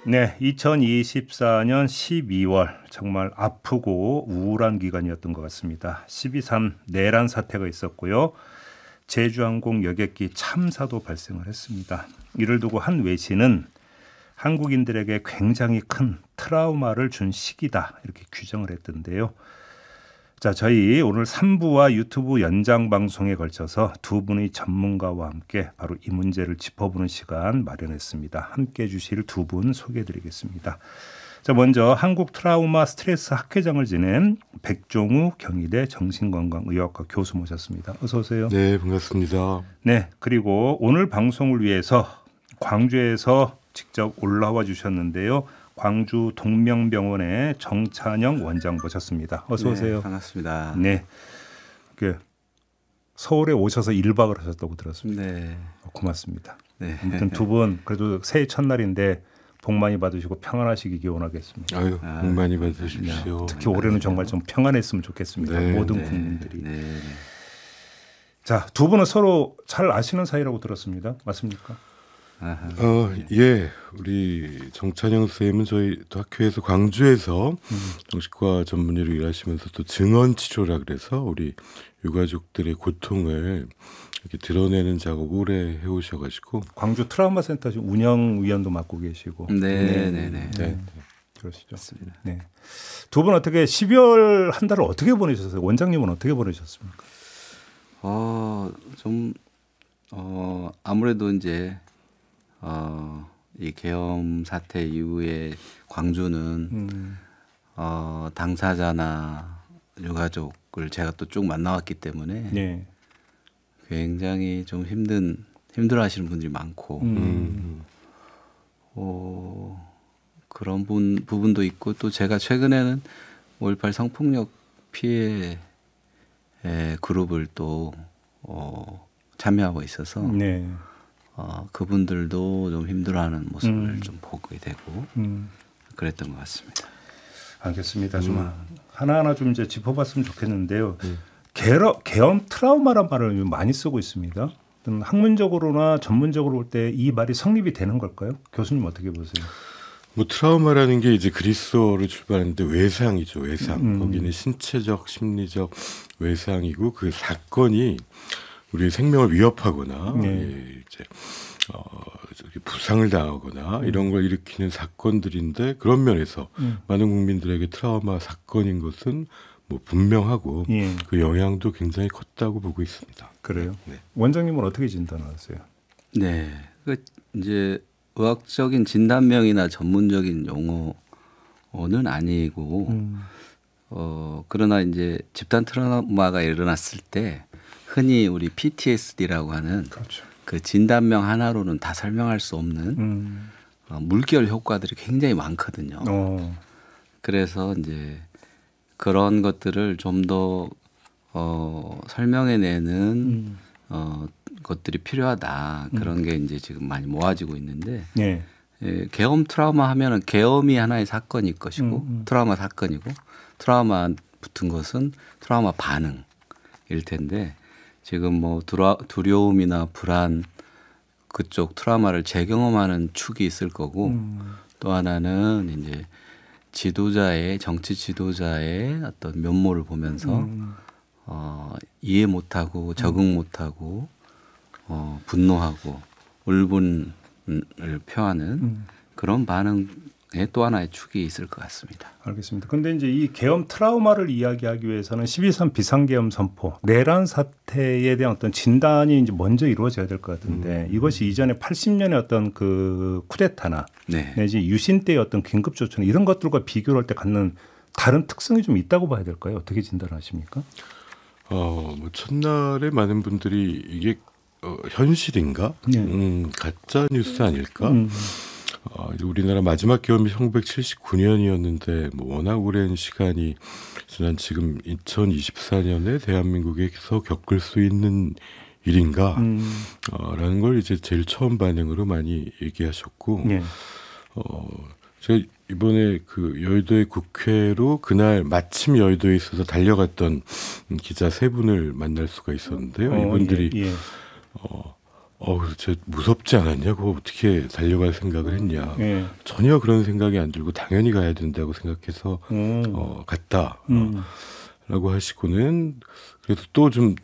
네, 2024년 12월 정말 아프고 우울한 기간이었던 것 같습니다. 12.3 내란 사태가 있었고요. 제주항공 여객기 참사도 발생을 했습니다. 이를 두고 한 외신은 한국인들에게 굉장히 큰 트라우마를 준 시기다 이렇게 규정을 했던데요. 자, 저희 오늘 3부와 유튜브 연장 방송에 걸쳐서 두 분의 전문가와 함께 바로 이 문제를 짚어보는 시간 마련했습니다. 함께해 주실 두 분 소개해드리겠습니다. 자, 먼저 한국 트라우마 스트레스 학회장을 지낸 백종우 경희대 정신건강의학과 교수 모셨습니다. 어서 오세요. 네, 반갑습니다. 네, 그리고 오늘 방송을 위해서 광주에서 직접 올라와 주셨는데요. 광주 동명병원의 정찬영 원장 모셨습니다. 어서 오세요. 네, 반갑습니다. 네, 서울에 오셔서 1박을 하셨다고 들었습니다. 네, 고맙습니다. 네. 아무튼 두 분 그래도 새해 첫날인데 복 많이 받으시고 평안하시기 기원하겠습니다. 아유, 복 많이 받으십시오. 특히 올해는 정말 좀 평안했으면 좋겠습니다. 네, 모든 네, 국민들이. 네. 자, 두 분은 서로 잘 아시는 사이라고 들었습니다. 맞습니까? 예, 우리 정찬영 선생님은 저희 또 학교에서 광주에서 정신과 전문의로 일하시면서 또 증언 치료라 그래서 우리 유가족들의 고통을 이렇게 드러내는 작업을 오래 해오셔가지고 광주 트라우마 센터 지금 운영위원도 맡고 계시고. 네. 그러시죠. 맞습니다. 네. 두 분 어떻게 12월 한 달을 어떻게 보내셨어요? 원장님은 어떻게 보내셨습니까? 아무래도 이제 이 계엄 사태 이후에 광주는 당사자나 유가족을 제가 또 쭉 만나왔기 때문에 네. 굉장히 좀 힘들어하시는 분들이 많고 그런 부분도 있고 또 제가 최근에는 5.18 성폭력 피해 그룹을 또 참여하고 있어서 네. 그분들도 좀 힘들어하는 모습을 좀 보게 되고 그랬던 것 같습니다. 알겠습니다. 좀 하나하나 좀 이제 짚어봤으면 좋겠는데요. 계엄 트라우마란 말을 많이 쓰고 있습니다. 학문적으로나 전문적으로 볼 때 이 말이 성립이 되는 걸까요? 교수님 어떻게 보세요? 뭐 트라우마라는 게 이제 그리스어로 출발하는데 외상이죠. 외상. 거기는 신체적, 심리적 외상이고 그 사건이 우리의 생명을 위협하거나 이제 부상을 당하거나 이런 걸 일으키는 사건들인데 그런 면에서 많은 국민들에게 트라우마 사건인 것은 뭐 분명하고 그 영향도 굉장히 컸다고 보고 있습니다. 그래요? 네. 원장님은 어떻게 진단하세요? 네, 이제 의학적인 진단명이나 전문적인 용어는 아니고 그러나 이제 집단 트라우마가 일어났을 때 흔히 우리 PTSD라고 하는 그렇죠. 그 진단명 하나로는 다 설명할 수 없는 물결 효과들이 굉장히 많거든요. 그래서 이제 그런 것들을 좀 더 설명해내는 것들이 필요하다. 그런 게 이제 지금 많이 모아지고 있는데 계엄 트라우마 하면은 계엄이 하나의 사건일 것이고 트라우마 사건이고 트라우마 붙은 것은 트라우마 반응일 텐데 지금 뭐 두려움이나 불안 그쪽 트라우마를 재경험하는 축이 있을 거고 또 하나는 이제 정치 지도자의 어떤 면모를 보면서 이해 못하고 적응 못하고 분노하고 울분을 표하는 그런 반응의 또 하나의 축이 있을 것 같습니다. 알겠습니다. 그런데 이제 이 계엄 트라우마를 이야기하기 위해서는 12.3 비상계엄 선포, 내란 사태에 대한 어떤 진단이 이제 먼저 이루어져야 될 것 같은데 이것이 이전에 80년의 어떤 그 쿠데타나 내지 유신 때의 어떤 긴급 조처나 이런 것들과 비교를 할 때 갖는 다른 특성이 좀 있다고 봐야 될까요? 어떻게 진단하십니까? 뭐 첫날에 많은 분들이 이게 현실인가? 가짜 뉴스 아닐까? 우리나라 마지막 계엄이 1979년이었는데 뭐 워낙 오랜 시간이 지난 지금 2024년에 대한민국에서 겪을 수 있는 일인가? 라는 걸 이제 제일 처음 반응으로 많이 얘기하셨고 제가 이번에 그 여의도의 국회로 그날 마침 여의도에 있어서 달려갔던 기자 세 분을 만날 수가 있었는데요. 이분들이 저 무섭지 않았냐? 그거 어떻게 달려갈 생각을 했냐? 전혀 그런 생각이 안 들고 당연히 가야 된다고 생각해서 갔다. 라고 하시고는 그래서 또 좀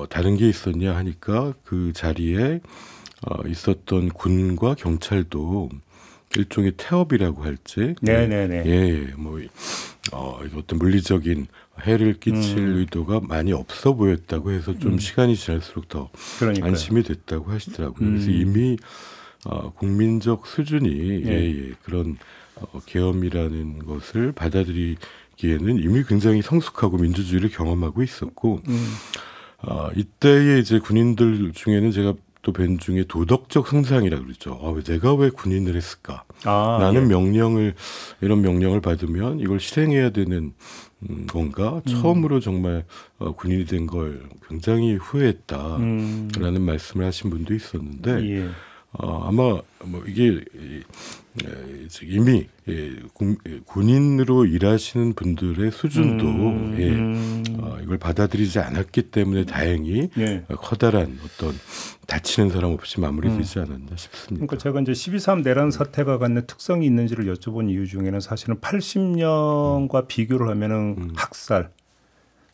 다른 게 있었냐 하니까 그 자리에 있었던 군과 경찰도 일종의 태업이라고 할지, 네네네. 뭐 어떤 물리적인 해를 끼칠 의도가 많이 없어 보였다고 해서 좀 시간이 지날수록 더 그러니까요. 안심이 됐다고 하시더라고요. 그래서 이미 국민적 수준이 그런 계엄이라는 것을 받아들이기에는 이미 굉장히 성숙하고 민주주의를 경험하고 있었고, 이때의 이제 군인들 중에는 제가 또 뵌 중에 도덕적 성장이라 그러죠. 내가 왜 군인을 했을까? 나는 이런 명령을 받으면 이걸 실행해야 되는 건가? 처음으로 정말 군인이 된 걸 굉장히 후회했다라는 말씀을 하신 분도 있었는데, 아마 뭐 이게 이미 군인으로 일하시는 분들의 수준도 이걸 받아들이지 않았기 때문에 다행히 커다란 어떤 다치는 사람 없이 마무리되지 않았나 싶습니다. 그러니까 제가 이제 12.3 내란 사태가 갖는 특성이 있는지를 여쭤본 이유 중에는 사실은 80년과 비교를 하면은 학살,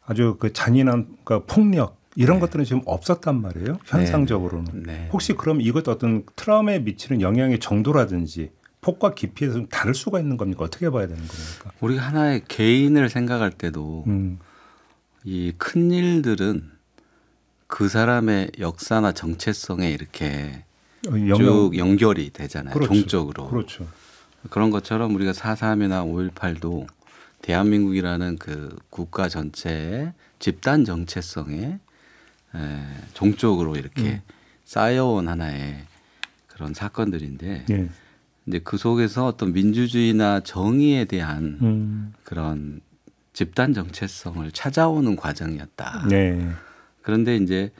아주 그 잔인한 그러니까 폭력 이런 것들은 지금 없었단 말이에요. 현상적으로는. 혹시 그럼 이것도 어떤 트라우마에 미치는 영향의 정도라든지 폭과 깊이에서 좀 다를 수가 있는 겁니까? 어떻게 봐야 되는 겁니까? 우리가 하나의 개인을 생각할 때도 이 큰 일들은 그 사람의 역사나 정체성에 이렇게 쭉 연결이 되잖아요. 그렇죠. 종적으로. 그렇죠. 그런 것처럼 우리가 4.3이나 5.18도 대한민국이라는 그 국가 전체의 집단 정체성에 종적으로 이렇게 쌓여온 하나의 그런 사건들인데 이제 그 속에서 어떤 민주주의나 정의에 대한 그런 집단 정체성을 찾아오는 과정이었다. 그런데 이제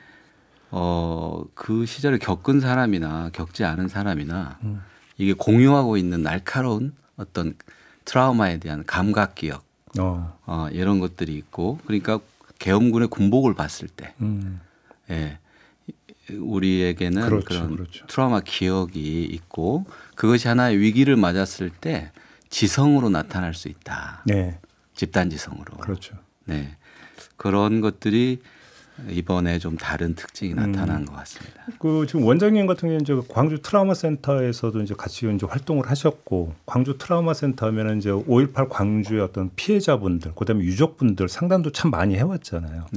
그 시절을 겪은 사람이나 겪지 않은 사람이나 이게 공유하고 있는 날카로운 어떤 트라우마에 대한 감각 기억 이런 것들이 있고, 그러니까 계엄군의 군복을 봤을 때 우리에게는 그런 트라우마 기억이 있고, 그것이 하나의 위기를 맞았을 때 지성으로 나타날 수 있다. 집단 지성으로. 그런 것들이 이번에 좀 다른 특징이 나타난 것 같습니다. 그 지금 원장님 같은 경우는 이제 광주 트라우마 센터에서도 이제 같이 이제 활동을 하셨고, 광주 트라우마 센터면은 이제 5.18 광주의 어떤 피해자분들, 그다음에 유족분들 상담도 참 많이 해왔잖아요.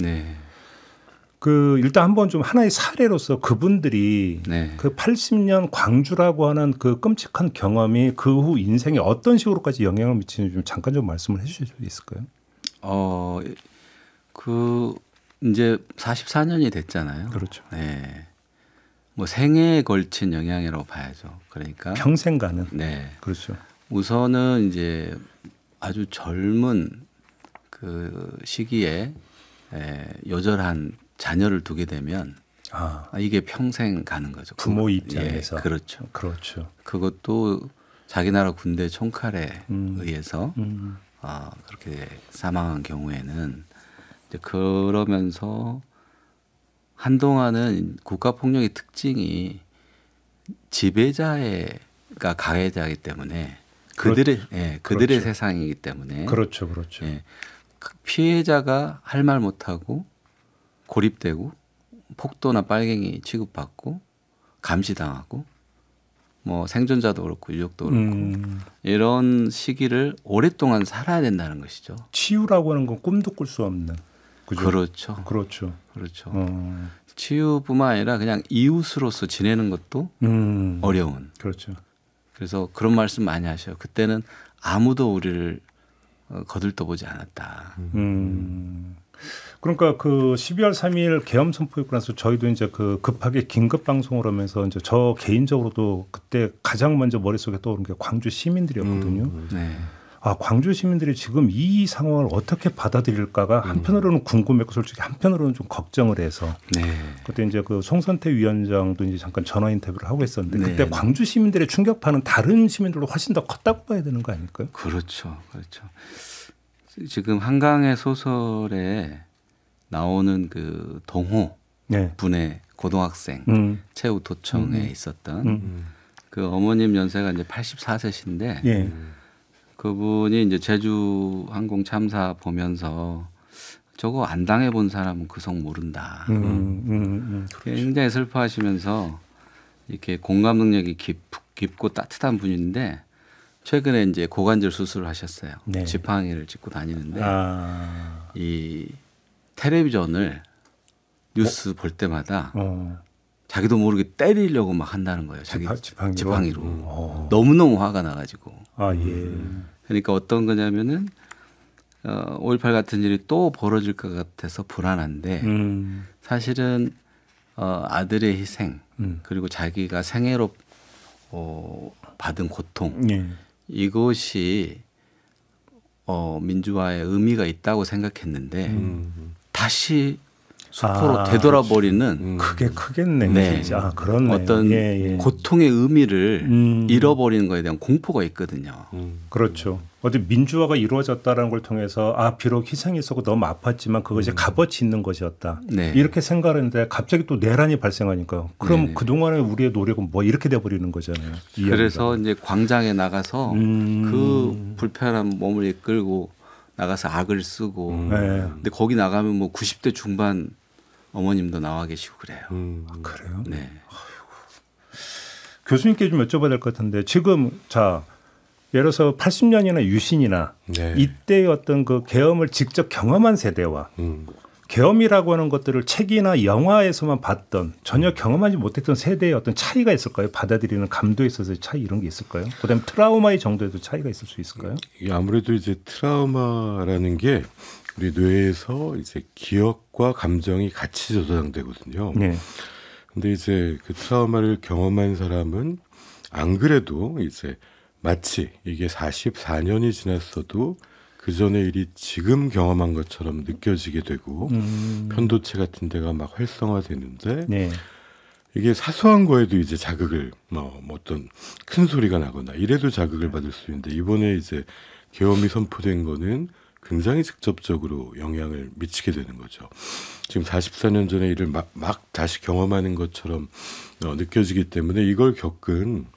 그 일단 한번 좀 하나의 사례로서 그분들이 그 80년 광주라고 하는 그 끔찍한 경험이 그 후 인생에 어떤 식으로까지 영향을 미치는지 좀 잠깐 좀 말씀을 해주실 수 있을까요? 그 이제 44년이 됐잖아요. 그렇죠. 뭐 생애에 걸친 영향이라고 봐야죠. 그러니까 평생 가는. 그렇죠. 우선은 이제 아주 젊은 그 시기에 요절한 자녀를 두게 되면 이게 평생 가는 거죠. 부모 입장에서. 그렇죠. 그렇죠. 그것도 자기 나라 군대 총칼에 의해서 그렇게 사망한 경우에는 이제 그러면서 한동안은 국가폭력의 특징이 지배자가 가해자이기 때문에 그들의 세상이기 때문에 피해자가 할 말 못하고 고립되고 폭도나 빨갱이 취급받고 감시당하고 뭐 생존자도 그렇고 유족도 그렇고 이런 시기를 오랫동안 살아야 된다는 것이죠. 치유라고 하는 건 꿈도 꿀 수 없는. 그죠? 그렇죠. 치유뿐만 아니라 그냥 이웃으로서 지내는 것도 어려운. 그래서 그런 말씀 많이 하셔요. 그때는 아무도 우리를 거들떠보지 않았다. 그러니까 그 12월 3일 계엄 선포했고 나서 저희도 이제 그 급하게 긴급 방송을 하면서 이제 저 개인적으로도 그때 가장 먼저 머릿속에 떠오른 게 광주 시민들이었거든요. 광주 시민들이 지금 이 상황을 어떻게 받아들일까가 한편으로는 궁금했고 솔직히 한편으로는 좀 걱정을 해서 그때 이제 그 송선태 위원장도 이제 잠깐 전화 인터뷰를 하고 있었는데 그때 광주 시민들의 충격파는 다른 시민들도 훨씬 더 컸다고 봐야 되는 거 아닐까요? 그렇죠. 지금 한강의 소설에 나오는 그 동호 분의 고등학생 최우토청에 있었던 그 어머님 연세가 이제 84세신데 예. 그분이 이제 제주 항공 참사 보면서 저거 안 당해본 사람은 그 속 모른다. 굉장히 슬퍼하시면서 이렇게 공감 능력이 깊고 따뜻한 분인데 최근에 이제 고관절 수술을 하셨어요. 네. 지팡이를 짚고 다니는데 이 텔레비전을 뉴스 볼 때마다 자기도 모르게 때리려고 막 한다는 거예요. 자기 지팡이로. 너무너무 화가 나가지고. 그러니까 어떤 거냐면은 5.18 같은 일이 또 벌어질 것 같아서 불안한데 사실은 아들의 희생 그리고 자기가 생애로 받은 고통 이것이 민주화에 의미가 있다고 생각했는데 다시 수포로 되돌아버리는 그게 크겠네. 네. 진짜. 그렇네. 어떤 고통의 의미를 잃어버리는 거에 대한 공포가 있거든요. 그렇죠. 어디 민주화가 이루어졌다는 걸 통해서 비록 희생이 있었고 너무 아팠지만 그것이 값어치 있는 것이었다. 네. 이렇게 생각하는데 갑자기 또 내란이 발생하니까 그럼 네네. 그동안의 우리의 노력은 뭐 이렇게 돼버리는 거잖아요. 그래서 이제 광장에 나가서 그 불편한 몸을 이끌고 나가서 악을 쓰고 근데 거기 나가면 뭐 90대 중반 어머님도 나와 계시고 그래요. 그래요? 네. 교수님께 좀 여쭤봐야 될 것 같은데 지금 예를 들어서 80년이나 유신이나 이때의 어떤 그 계엄을 직접 경험한 세대와 계엄이라고 하는 것들을 책이나 영화에서만 봤던 전혀 경험하지 못했던 세대의 어떤 차이가 있을까요? 받아들이는 감도에 있어서 차이 이런 게 있을까요? 그다음에 트라우마의 정도에도 차이가 있을 수 있을까요? 아무래도 이제 트라우마라는 게 우리 뇌에서 이제 기억과 감정이 같이 저장되거든요. 네. 근데 이제 그 트라우마를 경험한 사람은 안 그래도 이제 마치 이게 44년이 지났어도 그 전의 일이 지금 경험한 것처럼 느껴지게 되고 편도체 같은 데가 막 활성화되는데 이게 사소한 거에도 이제 자극을 뭐 어떤 큰 소리가 나거나 이래도 자극을 받을 수 있는데 이번에 이제 계엄이 선포된 거는 굉장히 직접적으로 영향을 미치게 되는 거죠. 지금 44년 전의 일을 막 다시 경험하는 것처럼 느껴지기 때문에 이걸 겪은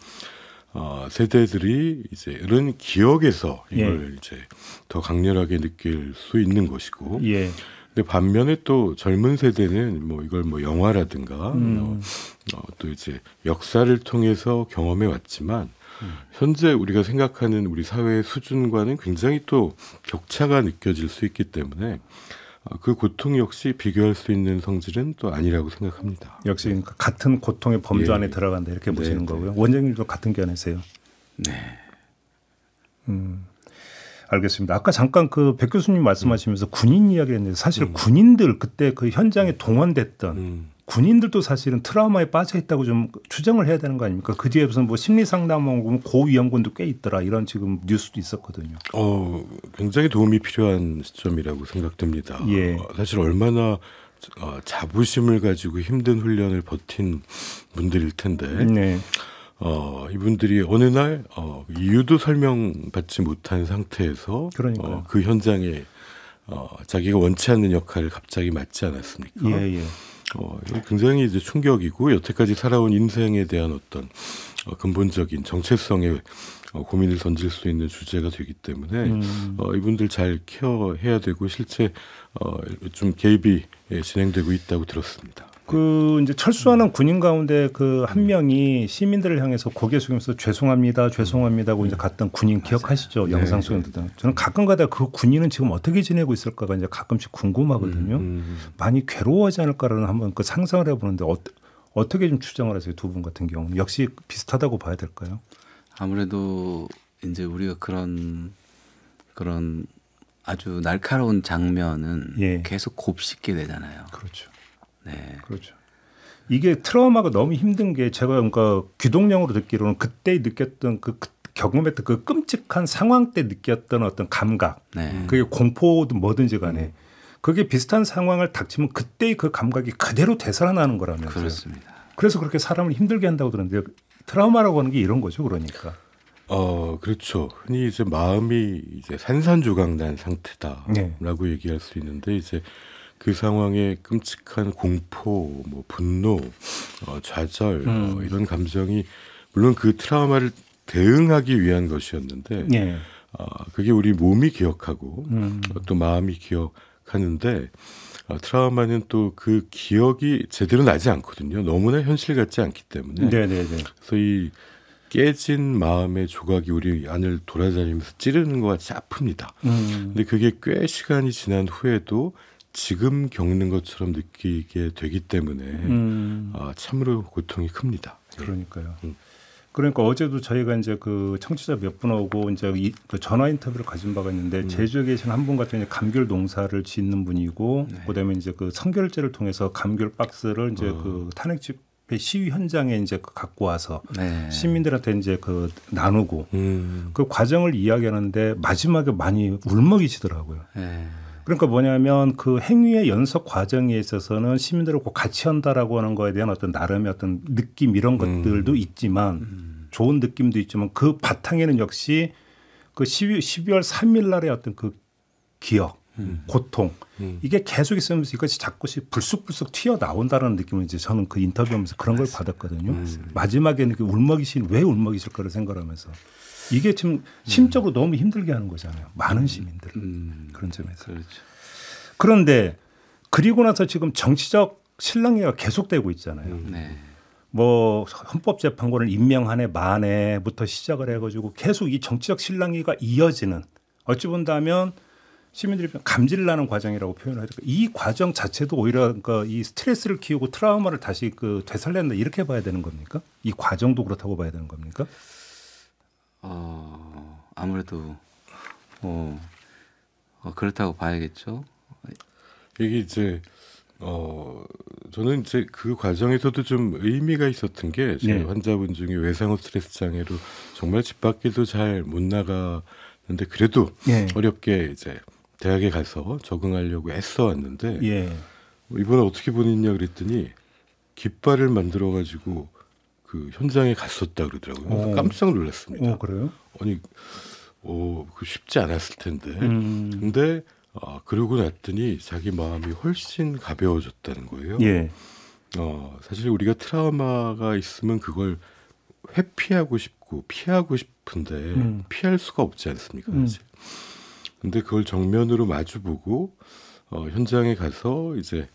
세대들이 이제 이런 기억에서 이걸 이제 더 강렬하게 느낄 수 있는 것이고, 근데 반면에 또 젊은 세대는 뭐 이걸 뭐 영화라든가 또 이제 역사를 통해서 경험해 왔지만 현재 우리가 생각하는 우리 사회의 수준과는 굉장히 또 격차가 느껴질 수 있기 때문에 그 고통 역시 비교할 수 있는 성질은 또 아니라고 생각합니다. 역시 그러니까 같은 고통의 범주 안에 들어간다 이렇게 보시는 거고요. 원장님도 같은 견해세요? 네. 알겠습니다. 아까 잠깐 그 백 교수님 말씀하시면서 군인 이야기를 했는데 사실 군인들 그때 그 현장에 동원됐던 군인들도 사실은 트라우마에 빠져 있다고 좀 추정을 해야 되는 거 아닙니까? 그 뒤에 무슨 뭐 심리 상담원 고위험군도 꽤 있더라 이런 지금 뉴스도 있었거든요. 굉장히 도움이 필요한 시점이라고 생각됩니다. 사실 얼마나 자부심을 가지고 힘든 훈련을 버틴 분들일 텐데 이분들이 어느 날 이유도 설명받지 못한 상태에서 그 현장에 자기가 원치 않는 역할을 갑자기 맡지 않았습니까? 굉장히 이제 충격이고 여태까지 살아온 인생에 대한 어떤 근본적인 정체성의 고민을 던질 수 있는 주제가 되기 때문에 이분들 잘 케어해야 되고 실제 좀 개입이 진행되고 있다고 들었습니다. 그 이제 철수하는 군인 가운데 그 한 명이 시민들을 향해서 고개 숙이면서 죄송합니다, 죄송합니다고 이제 갔던 군인 기억하시죠? 영상 속에 듣던. 저는 가끔가다 그 군인은 지금 어떻게 지내고 있을까가 이제 가끔씩 궁금하거든요. 많이 괴로워하지 않을까라는 한번 그 상상을 해보는데 어떻게 좀 추정을 하세요? 두 분 같은 경우는 역시 비슷하다고 봐야 될까요? 아무래도 이제 우리가 그런 아주 날카로운 장면은 계속 곱씹게 되잖아요. 그렇죠. 네. 그렇죠. 이게 트라우마가 너무 힘든 게 제가 그러니까 귀동령으로 듣기로는 그때 느꼈던 그 경험했던 그 끔찍한 상황 때 느꼈던 어떤 감각, 그게 공포든 뭐든지 간에 그게 비슷한 상황을 닥치면 그때의 그 감각이 그대로 되살아나는 거라면서요. 그렇습니다. 그래서 그렇게 사람을 힘들게 한다고 들었는데 트라우마라고 하는 게 이런 거죠, 그러니까. 그렇죠. 흔히 이제 마음이 이제 산산조각 난 상태다라고 얘기할 수 있는데 이제 그 상황에 끔찍한 공포, 뭐 분노, 좌절 이런 감정이 물론 그 트라우마를 대응하기 위한 것이었는데 예. 그게 우리 몸이 기억하고 또 마음이 기억하는데 트라우마는 또 그 기억이 제대로 나지 않거든요. 너무나 현실 같지 않기 때문에. 네네네. 그래서 이 깨진 마음의 조각이 우리 안을 돌아다니면서 찌르는 것 같이 아픕니다. 근데 그게 꽤 시간이 지난 후에도 지금 겪는 것처럼 느끼게 되기 때문에 참으로 고통이 큽니다. 그러니까요. 그러니까 어제도 저희가 이제 그 청취자 몇 분 오고 이제 그 전화 인터뷰를 가진 바가 있는데 제주에 계신 한 분 같은 경우 감귤 농사를 짓는 분이고 그다음에 이제 그 선결제를 통해서 감귤 박스를 이제 그 탄핵 집회 시위 현장에 이제 갖고 와서 시민들한테 이제 그 나누고 그 과정을 이야기하는데 마지막에 많이 울먹이시더라고요. 그러니까 뭐냐면 그 행위의 연속 과정에 있어서는 시민들을 꼭 같이 한다라고 하는 거에 대한 어떤 나름의 어떤 느낌 이런 것들도 있지만 좋은 느낌도 있지만 그 바탕에는 역시 그 12월 3일 날의 어떤 그 기억, 고통 이게 계속 있으면서 이것이 자꾸씩 불쑥불쑥 튀어나온다는 느낌을 이제 저는 그 인터뷰하면서 그런 걸 받았거든요. 마지막에는 그 왜 울먹이실 거를 생각하면서 이게 지금 심적으로 너무 힘들게 하는 거잖아요. 많은 시민들 그런 점에서. 그렇죠. 그런데 그리고 나서 지금 정치적 실랑이가 계속되고 있잖아요. 뭐 헌법재판관을 임명한 해 만에부터 시작을 해가지고 계속 이 정치적 실랑이가 이어지는 어찌 본다면 시민들이 감질나는 과정이라고 표현을 해야 될까. 이 과정 자체도 오히려 그러니까 이 스트레스를 키우고 트라우마를 다시 그 되살린다 이렇게 봐야 되는 겁니까? 이 과정도 그렇다고 봐야 되는 겁니까? 아무래도 그렇다고 봐야겠죠. 이게 이제 저는 이제 그 과정에서도 좀 의미가 있었던 게 제 환자분 중에 외상후 스트레스 장애로 정말 집 밖에도 잘 못 나가는데 그래도 어렵게 이제 대학에 가서 적응하려고 애써 왔는데 이번에 어떻게 보냈냐 그랬더니 깃발을 만들어 가지고 그 현장에 갔었다 그러더라고요. 깜짝 놀랐습니다. 그래요? 아니, 그 쉽지 않았을 텐데. 근데 그러고 났더니 자기 마음이 훨씬 가벼워졌다는 거예요. 사실 우리가 트라우마가 있으면 그걸 회피하고 싶고 피하고 싶은데 피할 수가 없지 않습니까? 근데 그걸 정면으로 마주보고 현장에 가서 이제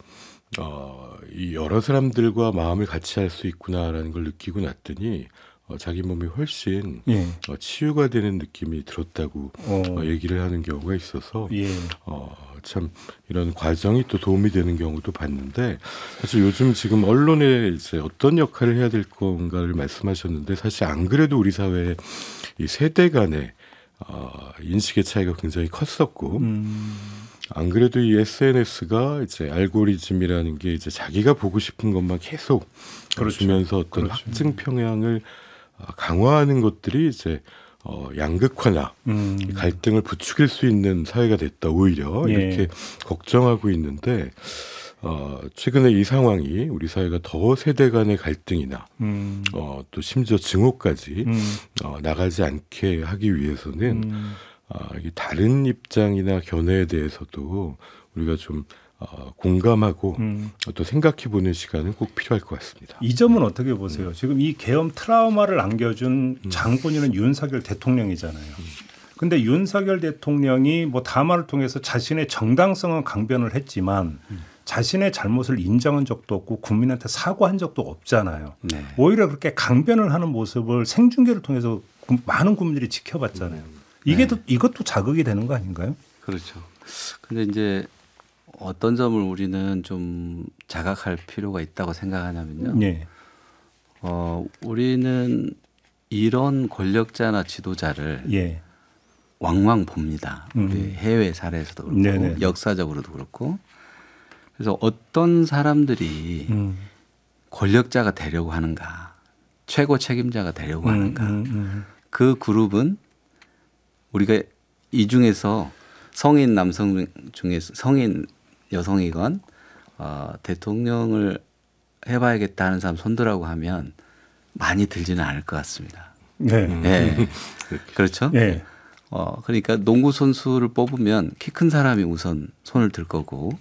이 여러 사람들과 마음을 같이 할 수 있구나라는 걸 느끼고 났더니 자기 몸이 훨씬 치유가 되는 느낌이 들었다고 얘기를 하는 경우가 있어서 참 이런 과정이 또 도움이 되는 경우도 봤는데 사실 요즘 지금 언론에 이제 어떤 역할을 해야 될 건가를 말씀하셨는데 사실 안 그래도 우리 사회에 이 세대 간의 인식의 차이가 굉장히 컸었고 안 그래도 이 SNS가 이제 알고리즘이라는 게 이제 자기가 보고 싶은 것만 계속 주면서 어떤 확증 평양을 강화하는 것들이 이제 양극화나 갈등을 부추길 수 있는 사회가 됐다 오히려 이렇게 걱정하고 있는데 최근에 이 상황이 우리 사회가 더 세대 간의 갈등이나 또 심지어 증오까지 나가지 않게 하기 위해서는 다른 입장이나 견해에 대해서도 우리가 좀 공감하고 또 생각해보는 시간은 꼭 필요할 것 같습니다. 이 점은 어떻게 보세요? 지금 이 계엄 트라우마를 안겨준 장본인은 윤석열 대통령이잖아요. 근데 윤석열 대통령이 뭐 담화를 통해서 자신의 정당성은 강변을 했지만 자신의 잘못을 인정한 적도 없고 국민한테 사과한 적도 없잖아요. 오히려 그렇게 강변을 하는 모습을 생중계를 통해서 많은 국민들이 지켜봤잖아요. 이것도 자극이 되는 거 아닌가요? 그렇죠. 근데 이제 어떤 점을 우리는 좀 자각할 필요가 있다고 생각하냐면요. 우리는 이런 권력자나 지도자를 왕왕 봅니다. 우리 해외 사례에서도 그렇고 역사적으로도 그렇고. 그래서 어떤 사람들이 권력자가 되려고 하는가, 최고 책임자가 되려고 하는가. 그 그룹은 우리가 이 중에서 성인 남성 중에서 성인 여성이건 대통령을 해봐야겠다 하는 사람 손들라고 하면 많이 들지는 않을 것 같습니다. 그렇죠. 그러니까 농구 선수를 뽑으면 키 큰 사람이 우선 손을 들 거고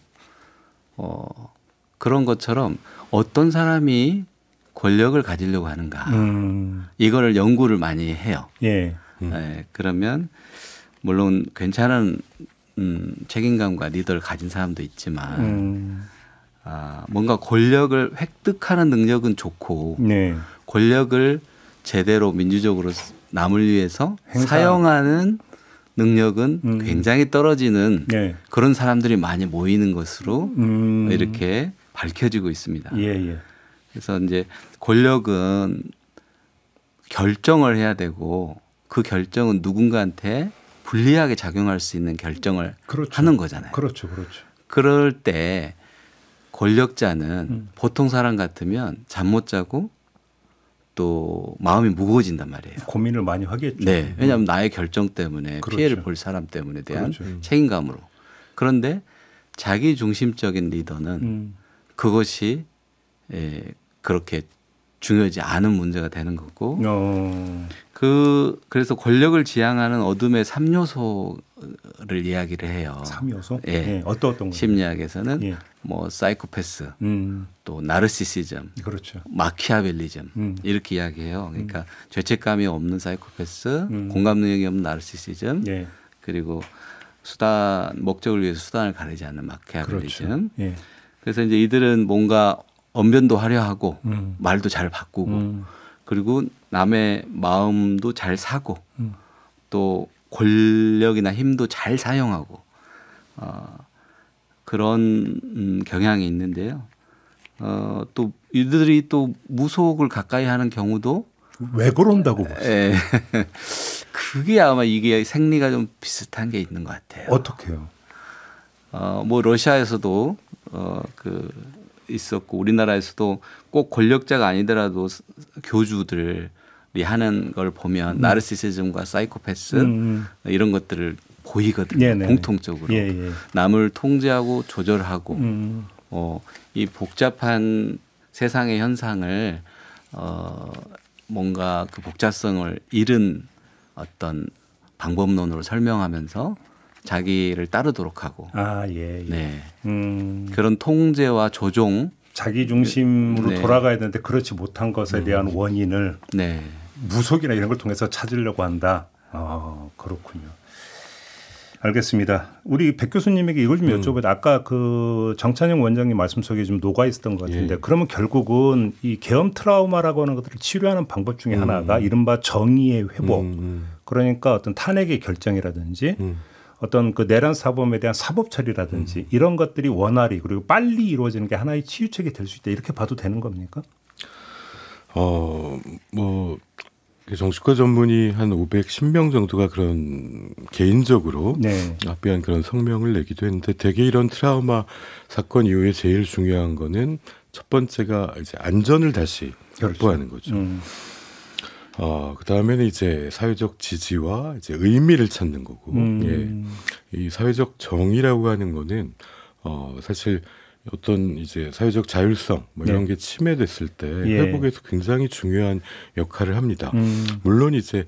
그런 것처럼 어떤 사람이 권력을 가지려고 하는가 이거를 연구를 많이 해요. 예. 네, 그러면 물론 괜찮은 책임감과 리더를 가진 사람도 있지만 뭔가 권력을 획득하는 능력은 좋고 네. 권력을 제대로 민주적으로 남을 위해서 사용하는 능력은 굉장히 떨어지는 네. 그런 사람들이 많이 모이는 것으로 이렇게 밝혀지고 있습니다. 예, 예. 그래서 이제 권력은 결정을 해야 되고 그 결정은 누군가한테 불리하게 작용할 수 있는 결정을 그렇죠. 하는 거잖아요. 그렇죠, 그렇죠. 그럴 때 권력자는 보통 사람 같으면 잠 못 자고 또 마음이 무거워진단 말이에요. 고민을 많이 하겠죠. 네, 왜냐하면 나의 결정 때문에 그렇죠. 피해를 볼 사람 때문에 대한 그렇죠. 책임감으로. 그런데 자기 중심적인 리더는 그것이 그렇게 중요하지 않은 문제가 되는 거고 그래서 권력을 지향하는 어둠의 3요소를 이야기를 해요. 3요소? 예. 예. 어떤 거? 심리학에서는 예. 뭐 사이코패스, 또 나르시시즘, 그렇죠. 마키아벨리즘 이렇게 이야기해요. 그러니까 죄책감이 없는 사이코패스, 공감 능력이 없는 나르시시즘, 예. 그리고 목적을 위해서 수단을 가리지 않는 마키아벨리즘. 그렇죠. 예. 그래서 이제 이들은 뭔가 언변도 화려하고 말도 잘 바꾸고 그리고 남의 마음도 잘 사고 또 권력이나 힘도 잘 사용하고 그런 경향이 있는데요. 또 이들이 또 무속을 가까이 하는 경우도 왜 그런다고 보세요? 예. 그게 아마 이게 생리가 좀 비슷한 게 있는 것 같아요. 어떻게요? 뭐 러시아에서도 있었고 우리나라에서도 꼭 권력자가 아니더라도 교주들이 하는 걸 보면 나르시시즘과 사이코패스 이런 것들을 보이거든요. 네네. 공통적으로 예. 남을 통제하고 조절하고 이 복잡한 세상의 현상을 뭔가 그 복잡성을 잃은 어떤 방법론으로 설명하면서 자기를 따르도록 하고 예. 네. 그런 통제와 조종 자기 중심으로 네. 돌아가야 되는데 그렇지 못한 것에 대한 원인을 네. 무속이나 이런 걸 통해서 찾으려고 한다. 그렇군요. 알겠습니다. 우리 백 교수님에게 이걸 좀 여쭤봐도 아까 그 정찬영 원장님 말씀 속에 좀 녹아 있었던 것 같은데 그러면 결국은 이 계엄 트라우마라고 하는 것들을 치료하는 방법 중에 하나가 이른바 정의의 회복. 그러니까 어떤 탄핵의 결정이라든지 어떤 그 내란 사범에 대한 사법 처리라든지 이런 것들이 원활히 그리고 빨리 이루어지는 게 하나의 치유책이 될 수 있다. 이렇게 봐도 되는 겁니까? 뭐 정신과 전문의 한 510명 정도가 그런 개인적으로 합의한 그런 성명을 내기도 했는데 대개 이런 트라우마 사건 이후에 제일 중요한 거는 첫 번째가 이제 안전을 다시 확보하는 거죠. 그 다음에는 이제 사회적 지지와 이제 의미를 찾는 거고, 이 사회적 정의라고 하는 거는 사실 어떤 이제 사회적 자율성 뭐 이런 게 침해됐을 때 회복에서 굉장히 중요한 역할을 합니다. 물론 이제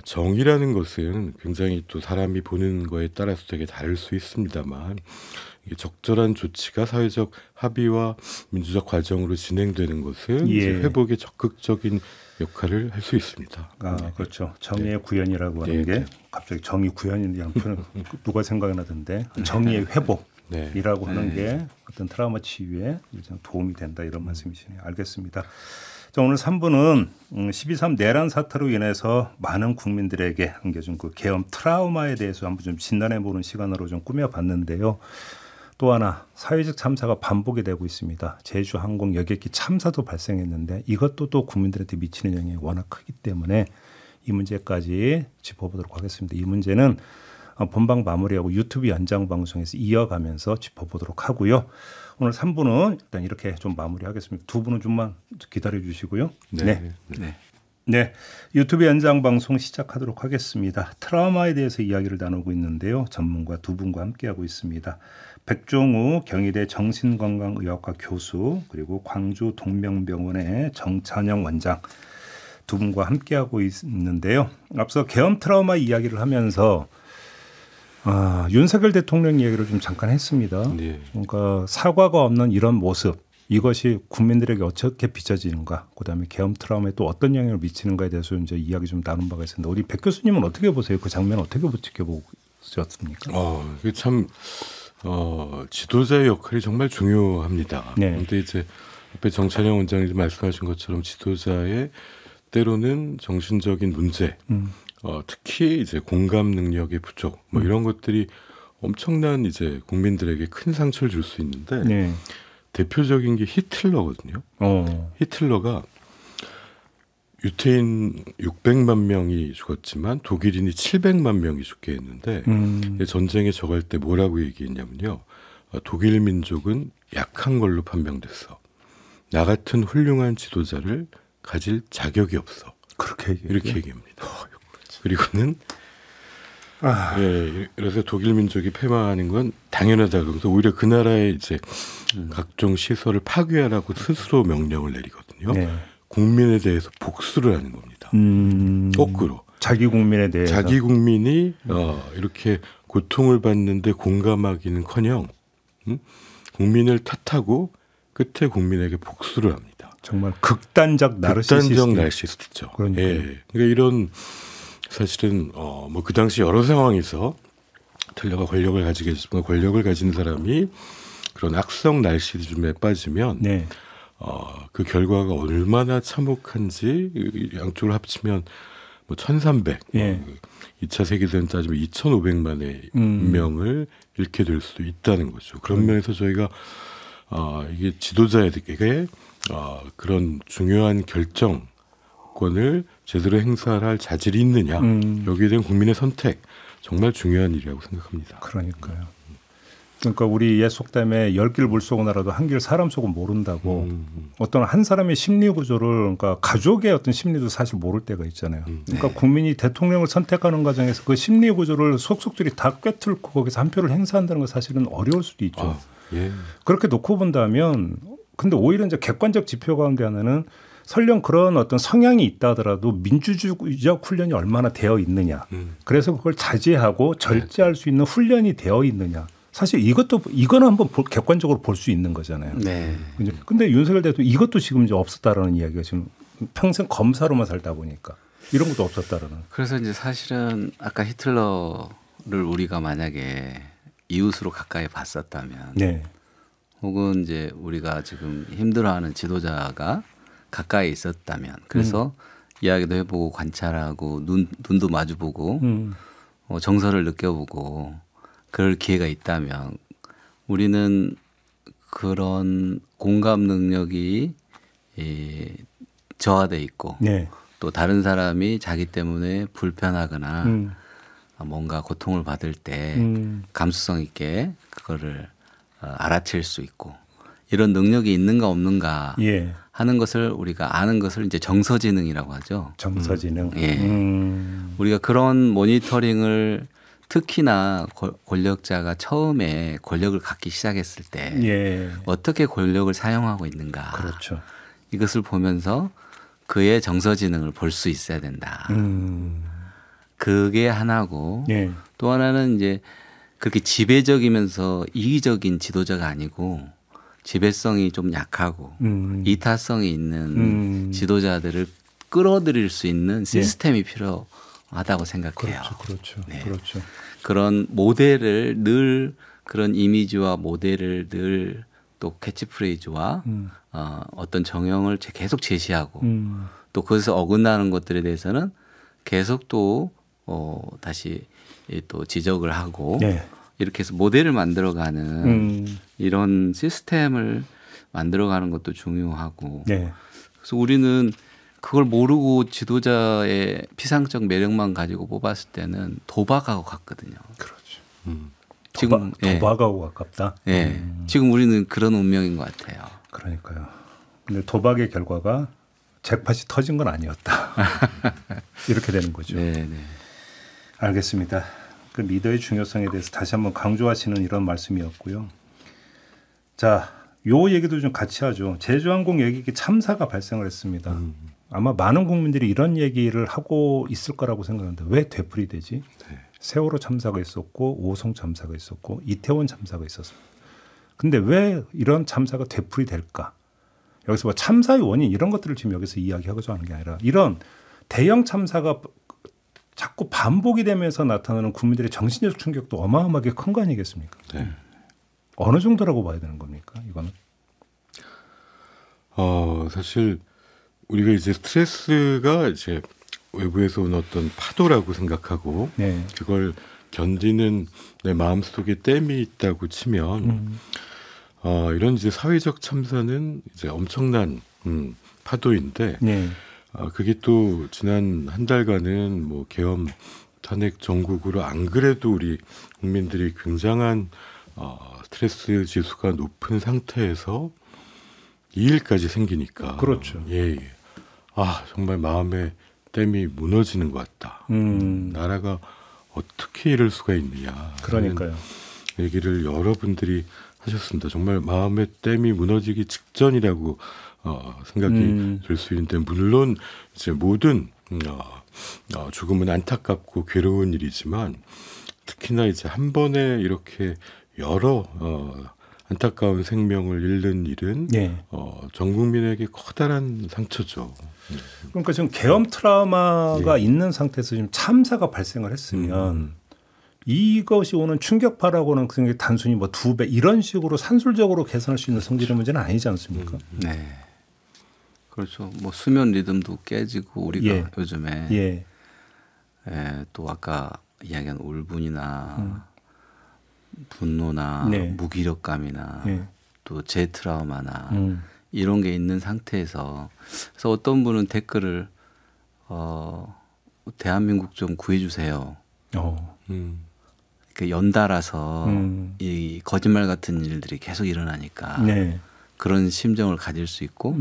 정의라는 것은 굉장히 또 사람이 보는 거에 따라서 되게 다를 수 있습니다만 이게 적절한 조치가 사회적 합의와 민주적 과정으로 진행되는 것은 이제 회복에 적극적인 역할을 할 수 있습니다. 그렇죠. 정의의 구현이라고 하는 게 갑자기 정의 구현이라는 표현 누가 생각이 나던데 정의의 회복이라고 하는 게 어떤 트라우마 치유에 도움이 된다 이런 말씀이시네요. 알겠습니다. 자, 오늘 3부는 12.3 내란 사태로 인해서 많은 국민들에게 안겨준 그 계엄 트라우마에 대해서 한번 좀 진단해보는 시간으로 좀 꾸며봤는데요. 또 하나 사회적 참사가 반복이 되고 있습니다. 제주항공 여객기 참사도 발생했는데 이것도 또 국민들한테 미치는 영향이 워낙 크기 때문에 이 문제까지 짚어보도록 하겠습니다. 이 문제는 본방 마무리하고 유튜브 연장 방송에서 이어가면서 짚어보도록 하고요. 오늘 3부는 일단 이렇게 좀 마무리하겠습니다. 두 분은 좀만 기다려 주시고요. 네. 유튜브 연장 방송 시작하도록 하겠습니다. 트라우마에 대해서 이야기를 나누고 있는데요. 전문가 두 분과 함께하고 있습니다. 백종우 경희대 정신건강의학과 교수 그리고 광주 동명병원의 정찬영 원장 두 분과 함께하고 있는데요. 앞서 계엄 트라우마 이야기를 하면서 윤석열 대통령 얘기를 좀 잠깐 했습니다. 네. 그러니까 사과가 없는 이런 모습, 이것이 국민들에게 어떻게 비춰지는가, 그다음에 계엄 트라우마에 또 어떤 영향을 미치는가에 대해서 이제 이야기 좀 나눈 바가 있습니다. 우리 백 교수님은 어떻게 보세요? 그 장면 어떻게 지켜보셨습니까? 이게 참 지도자의 역할이 정말 중요합니다. 네. 그런데 이제 앞에 정찬영 원장님이 말씀하신 것처럼 지도자의 때로는 정신적인 문제, 특히 이제 공감 능력의 부족, 뭐 이런 것들이 엄청난 이제 국민들에게 큰 상처를 줄 수 있는데 네. 대표적인 게 히틀러거든요. 히틀러가 유태인 600만 명이 죽었지만 독일인이 700만 명이 죽게 했는데 전쟁에 저갈 때 뭐라고 얘기했냐면요. 독일 민족은 약한 걸로 판명됐어. 나 같은 훌륭한 지도자를 가질 자격이 없어. 그렇게 이렇게 얘기합니다. 그리고는 그래서 독일 민족이 패망하는 건 당연하다. 그러면서 오히려 그 나라의 이제 각종 시설을 파괴하라고 스스로 명령을 내리거든요. 네. 국민에 대해서 복수를 하는 겁니다. 거꾸로 자기 국민에 대해서 자기 국민이 이렇게 고통을 받는데 공감하기는커녕 국민을 탓하고 끝에 국민에게 복수를 합니다. 정말 극단적 나르시스트죠. 그러니까 이런 사실은 뭐 그 당시 여러 상황에서 히틀러가 권력을 가지겠지만 권력을 가진 사람이 그런 악성 나르시즘에 빠지면 네. 그 결과가 얼마나 참혹한지 양쪽을 합치면 뭐 1,300, 2차 세계대전 따지면 2,500만의 인명을 잃게 될 수도 있다는 거죠. 그런 면에서 저희가 이게 지도자에게 그런 중요한 결정권을 제대로 행사할 자질이 있느냐, 여기에 대한 국민의 선택 정말 중요한 일이라고 생각합니다. 그러니까요. 그러니까 우리 옛 속담에 10길 물속은 알아도 한 길 사람 속은 모른다고 어떤 한 사람의 심리 구조를 그러니까 가족의 어떤 심리도 사실 모를 때가 있잖아요. 그러니까 국민이 대통령을 선택하는 과정에서 그 심리 구조를 속속들이 다 꿰뚫고 거기서 한 표를 행사한다는 건 사실은 어려울 수도 있죠. 그렇게 놓고 본다면 근데 오히려 이제 객관적 지표 가운데 하나는 설령 그런 어떤 성향이 있다 하더라도 민주주의적 훈련이 얼마나 되어 있느냐. 그래서 그걸 자제하고 절제할 수 있는 훈련이 되어 있느냐. 사실 이거는 한번 객관적으로 볼 수 있는 거잖아요. 네. 근데 윤석열 대통령 이것도 지금 이제 없었다라는 이야기가 지금 평생 검사로만 살다 보니까 이런 것도 없었다라는. 그래서 이제 사실은 아까 히틀러를 우리가 만약에 이웃으로 가까이 봤었다면, 네. 혹은 이제 우리가 지금 힘들어하는 지도자가 가까이 있었다면, 그래서 이야기도 해보고 관찰하고 눈도 마주보고 정서를 느껴보고. 그럴 기회가 있다면 우리는 그런 공감 능력이 저하돼 있고 또 다른 사람이 자기 때문에 불편하거나 뭔가 고통을 받을 때 감수성 있게 그거를 알아챌 수 있고 이런 능력이 있는가 없는가 하는 것을 우리가 아는 것을 이제 정서지능이라고 하죠. 정서지능. 우리가 그런 모니터링을 특히나 권력자가 처음에 권력을 갖기 시작했을 때 어떻게 권력을 사용하고 있는가. 그렇죠. 이것을 보면서 그의 정서지능을 볼 수 있어야 된다. 그게 하나고 또 하나는 이제 그렇게 지배적이면서 이기적인 지도자가 아니고 지배성이 좀 약하고 이타성이 있는 지도자들을 끌어들일 수 있는 시스템이 필요하다고 생각해요. 그렇죠. 그런 모델을 늘 그런 이미지와 모델을 늘 또 캐치프레이즈와 어떤 정형을 계속 제시하고 또 거기서 어긋나는 것들에 대해서는 계속 또 다시 또 지적을 하고 이렇게 해서 모델을 만들어가는 이런 시스템을 만들어가는 것도 중요하고 그래서 우리는 그걸 모르고 지도자의 피상적 매력만 가지고 뽑았을 때는 도박하고 같거든요. 그렇죠. 지금 도박하고 가깝다. 지금 우리는 그런 운명인 것 같아요. 그러니까요. 근데 도박의 결과가 잭팟이 터진 건 아니었다. 이렇게 되는 거죠. 알겠습니다. 그 리더의 중요성에 대해서 다시 한번 강조하시는 이런 말씀이었고요. 자, 요 얘기도 좀 같이 하죠. 제주항공 여객기 참사가 발생을 했습니다. 아마 많은 국민들이 이런 얘기를 하고 있을 거라고 생각하는데 왜 되풀이되지? 네. 세월호 참사가 있었고 오송 참사가 있었고 이태원 참사가 있었습니다. 근데 왜 이런 참사가 되풀이될까? 여기서 뭐 참사의 원인 이런 것들을 지금 여기서 이야기하고자 하는 게 아니라 이런 대형 참사가 자꾸 반복이 되면서 나타나는 국민들의 정신적 충격도 어마어마하게 큰 거 아니겠습니까? 네. 어느 정도라고 봐야 되는 겁니까? 이거는? 사실 우리가 이제 스트레스가 이제 외부에서 온 어떤 파도라고 생각하고 네. 그걸 견디는 내 마음속에 댐이 있다고 치면 이런 이제 사회적 참사는 이제 엄청난 파도인데 네. 그게 또 지난 한 달간은 뭐 계엄 탄핵 정국으로 안 그래도 우리 국민들이 굉장한 스트레스 지수가 높은 상태에서 이 일까지 생기니까 그렇죠. 예. 정말 마음의 댐이 무너지는 것 같다. 나라가 어떻게 이럴 수가 있느냐. 그러니까요. 얘기를 여러분들이 하셨습니다. 정말 마음의 댐이 무너지기 직전이라고 생각이 들 수 있는데 물론 이제 모든 죽음은 안타깝고 괴로운 일이지만 특히나 이제 한 번에 이렇게 여러 안타까운 생명을 잃는 일은 네. 전 국민에게 커다란 상처죠. 그러니까 지금 계엄 트라우마가 네. 있는 상태에서 지금 참사가 발생을 했으면 이것이 오는 충격파라고는 그게 단순히 뭐 2배 이런 식으로 산술적으로 계산할 수 있는 성질의 문제는 아니지 않습니까? 네. 그렇죠. 뭐 수면 리듬도 깨지고 우리가 예. 요즘에 예. 또 아까 이야기한 울분이나 분노나 네. 무기력감이나 예. 또 재트라우마나 이런 게 있는 상태에서 그래서 어떤 분은 댓글을 대한민국 좀 구해주세요. 그 연달아서 이 거짓말 같은 일들이 계속 일어나니까 네. 그런 심정을 가질 수 있고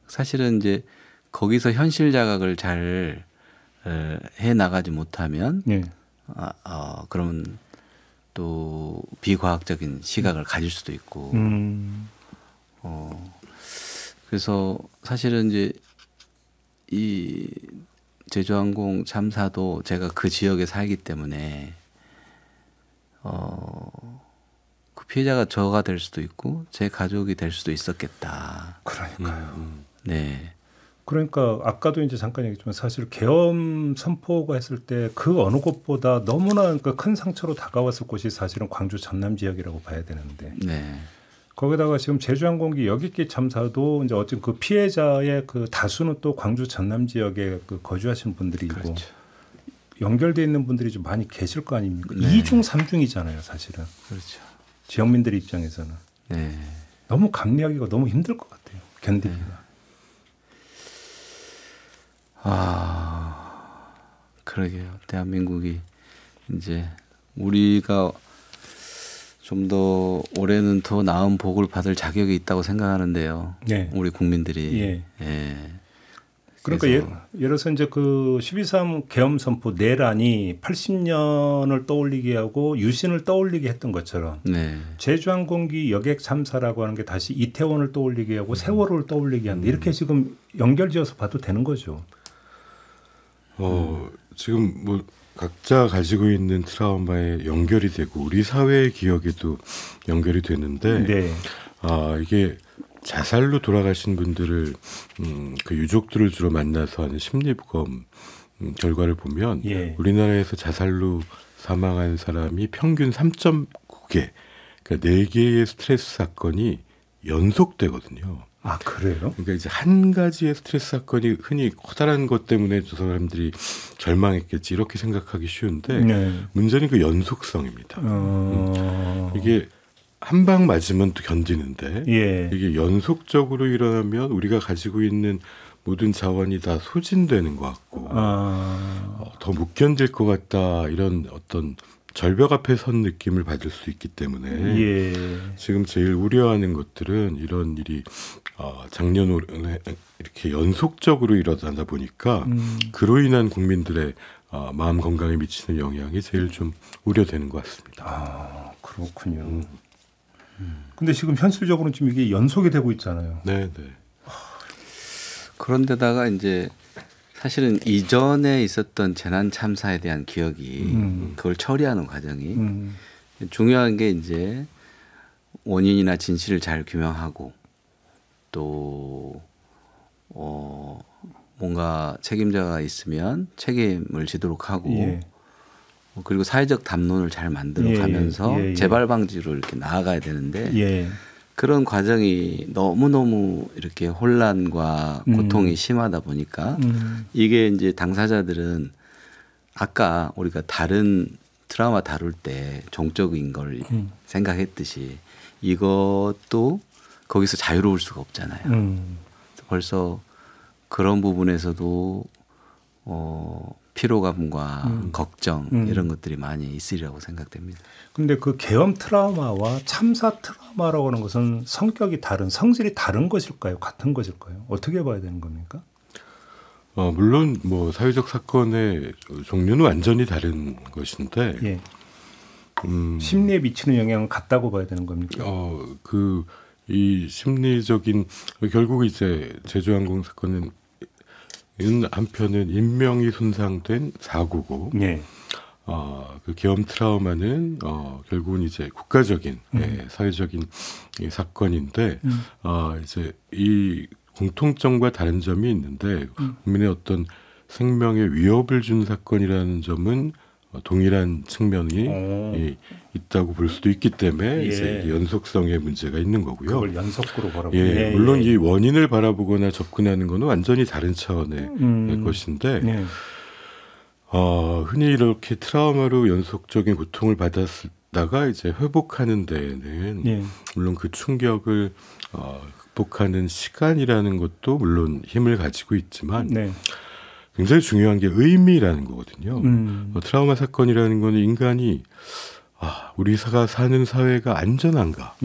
사실은 이제 거기서 현실 자각을 잘 해 나가지 못하면 네. 그러면 또 비과학적인 시각을 가질 수도 있고 그래서 사실은 이제 이 제주항공 참사도 제가 그 지역에 살기 때문에 그 피해자가 저가 될 수도 있고 제 가족이 될 수도 있었겠다. 그러니까요. 네. 그러니까 아까도 이제 잠깐 얘기했지만 사실 계엄 선포가 했을 때 그 어느 곳보다 너무나 그러니까 큰 상처로 다가왔을 곳이 사실은 광주 전남 지역이라고 봐야 되는데 네. 거기다가 지금 제주항공기 여객기 참사도 이제 어쨌든 그 피해자의 그 다수는 또 광주 전남 지역에 그 거주하시는 분들이고 그렇죠. 연결돼 있는 분들이 좀 많이 계실 거 아닙니까? 네. 2중 3중이잖아요, 사실은. 그렇죠. 지역민들 입장에서는 네. 너무 감내하기가 너무 힘들 것 같아요. 견디기가. 그러게요. 대한민국이 이제 우리가 좀 더 올해는 더 나은 복을 받을 자격이 있다고 생각하는데요. 네. 우리 국민들이. 예. 예. 그러니까 예를 들어서 이제 그 12.3 계엄 선포 내란이 80년을 떠올리게 하고 유신을 떠올리게 했던 것처럼 네. 제주항공기 여객 참사라고 하는 게 다시 이태원을 떠올리게 하고 세월호를 떠올리게 한다. 이렇게 지금 연결지어서 봐도 되는 거죠. 지금 뭐 각자 가지고 있는 트라우마에 연결이 되고 우리 사회의 기억에도 연결이 되는데 네. 이게 자살로 돌아가신 분들을 그 유족들을 주로 만나서 하는 심리부검 결과를 보면 예. 우리나라에서 자살로 사망한 사람이 평균 3.9개, 그러니까 4개의 스트레스 사건이 연속되거든요. 아 그래요? 그러니까 이제 한 가지의 스트레스 사건이 흔히 커다란 것 때문에 저 사람들이 절망했겠지 이렇게 생각하기 쉬운데 네. 문제는 그 연속성입니다. 이게 한 방 맞으면 또 견디는데 예. 이게 연속적으로 일어나면 우리가 가지고 있는 모든 자원이 다 소진되는 것 같고 더 못 견딜 것 같다 이런 어떤 절벽 앞에 선 느낌을 받을 수 있기 때문에 예. 지금 제일 우려하는 것들은 이런 일이 작년 올해 이렇게 연속적으로 일어나다 보니까 그로 인한 국민들의 마음 건강에 미치는 영향이 제일 좀 우려되는 것 같습니다. 아 그렇군요. 근데 지금 현실적으로는 지금 이게 연속이 되고 있잖아요. 네, 네. 그런데다가 이제 사실은 이전에 있었던 재난 참사에 대한 기억이 그걸 처리하는 과정이 중요한 게 이제 원인이나 진실을 잘 규명하고 또 뭔가 책임자가 있으면 책임을 지도록 하고 예. 그리고 사회적 담론을 잘 만들어 가면서 재발 방지로 이렇게 나아가야 되는데 그런 과정이 너무너무 이렇게 혼란과 고통이 심하다 보니까 이게 이제 당사자들은 아까 우리가 다른 트라우마 다룰 때 종적인 걸 생각했듯이 이것도 거기서 자유로울 수가 없잖아요. 벌써 그런 부분에서도 피로감과 걱정 이런 것들이 많이 있으리라고 생각됩니다. 근데 그 계엄 트라우마와 참사 트라우마라고 하는 것은 성격이 다른, 성질이 다른 것일까요? 같은 것일까요? 어떻게 봐야 되는 겁니까? 물론 뭐 사회적 사건의 종류는 완전히 다른 것인데 예. 심리에 미치는 영향은 같다고 봐야 되는 겁니까? 이 심리적인 결국 이제 제주항공 사건은 한편은 인명이 손상된 사고고, 예. 그 계엄 트라우마는 결국은 이제 국가적인 사회적인 사건인데 이제 이 공통점과 다른 점이 있는데 국민의 어떤 생명에 위협을 준 사건이라는 점은 동일한 측면이 있다고 볼 수도 있기 때문에 이제 연속성의 문제가 있는 거고요. 그걸 연속으로 바라보고. 물론 이 원인을 바라보거나 접근하는 것은 완전히 다른 차원의 것인데 흔히 이렇게 트라우마로 연속적인 고통을 받았다가 이제 회복하는 데에는 물론 그 충격을 극복하는 시간이라는 것도 물론 힘을 가지고 있지만 굉장히 중요한 게 의미라는 거거든요. 트라우마 사건이라는 거는 인간이 우리가 사는 사회가 안전한가,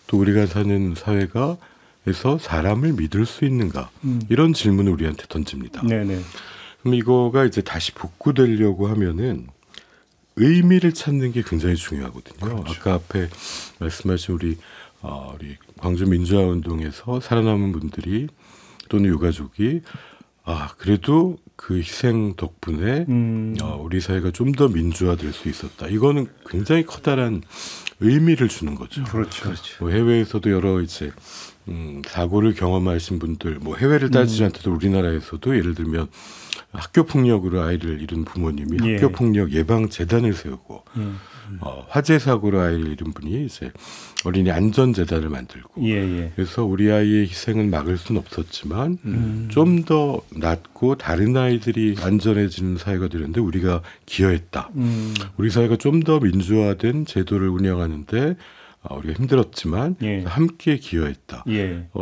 또 우리가 사는 사회가에서 사람을 믿을 수 있는가 이런 질문을 우리한테 던집니다. 그럼 이거가 이제 다시 복구되려고 하면은 의미를 찾는 게 굉장히 중요하거든요. 그렇죠. 아까 앞에 말씀하신 우리 광주 민주화 운동에서 살아남은 분들이 또는 유가족이 그래도 그 희생 덕분에 우리 사회가 좀 더 민주화될 수 있었다. 이거는 굉장히 커다란 의미를 주는 거죠. 그렇죠. 뭐 해외에서도 여러 이제 사고를 경험하신 분들, 뭐 해외를 따지지 않더라도 우리나라에서도 예를 들면 학교 폭력으로 아이를 잃은 부모님이 학교 폭력 예방 재단을 세우고 화재 사고로 아이를 잃은 분이 이제 어린이 안전 재단을 만들고 그래서 우리 아이의 희생은 막을 수는 없었지만 좀 더 낫고 다른 아이들이 안전해지는 사회가 되는데 우리가 기여했다. 우리 사회가 좀 더 민주화된 제도를 운영하는데 우리가 힘들었지만 함께 기여했다.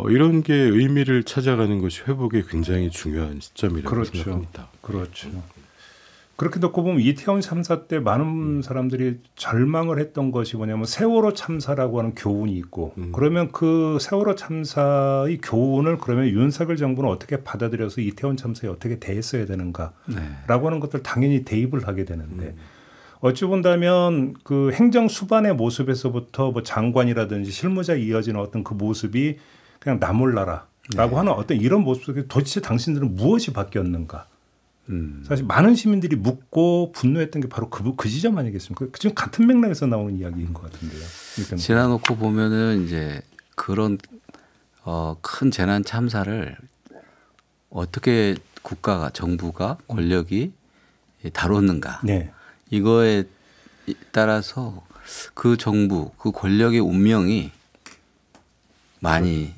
이런 게 의미를 찾아가는 것이 회복에 굉장히 중요한 시점이라고 생각합니다. 그렇죠. 그렇게 놓고 보면 이태원 참사 때 많은 사람들이 절망을 했던 것이 뭐냐면 세월호 참사라고 하는 교훈이 있고 그러면 그 세월호 참사의 교훈을 그러면 윤석열 정부는 어떻게 받아들여서 이태원 참사에 어떻게 대했어야 되는가라고 하는 것들 당연히 대입을 하게 되는데 어찌 본다면 그 행정 수반의 모습에서부터 뭐 장관이라든지 실무자에 이어지는 어떤 그 모습이 그냥 나 몰라라라고 하는 어떤 이런 모습 속에 도대체 당신들은 무엇이 바뀌었는가? 사실 많은 시민들이 묻고 분노했던 게 바로 그 지점 아니겠습니까? 지금 같은 맥락에서 나오는 이야기인 것 같은데요. 지나놓고 보면은 이제 그런 큰 재난 참사를 어떻게 국가가 정부가 권력이 다뤘는가 이거에 따라서 그 정부 그 권력의 운명이 많이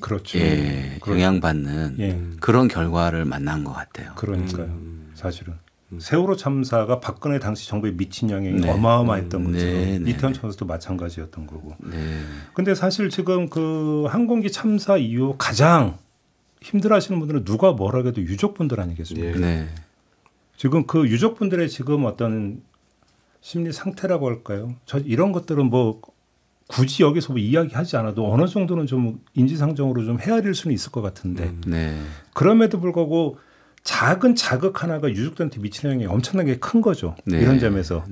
영향받는 그런 결과를 만난 것 같아요. 그러니까요. 사실은 세월호 참사가 박근혜 당시 정부에 미친 영향이 어마어마했던 것처럼 이태원 참사도 마찬가지였던 거고. 근데 사실 지금 그 항공기 참사 이후 가장 힘들어하시는 분들은 누가 뭐라 해도 유족분들 아니겠습니까? 지금 그 유족분들의 지금 어떤 심리 상태라고 할까요? 이런 것들은 뭐 굳이 여기서 뭐 이야기하지 않아도 어느 정도는 좀 인지상정으로 좀 헤아릴 수는 있을 것 같은데 그럼에도 불구하고 작은 자극 하나가 유족들한테 미치는 영향이 엄청나게 큰 거죠. 이런 점에서.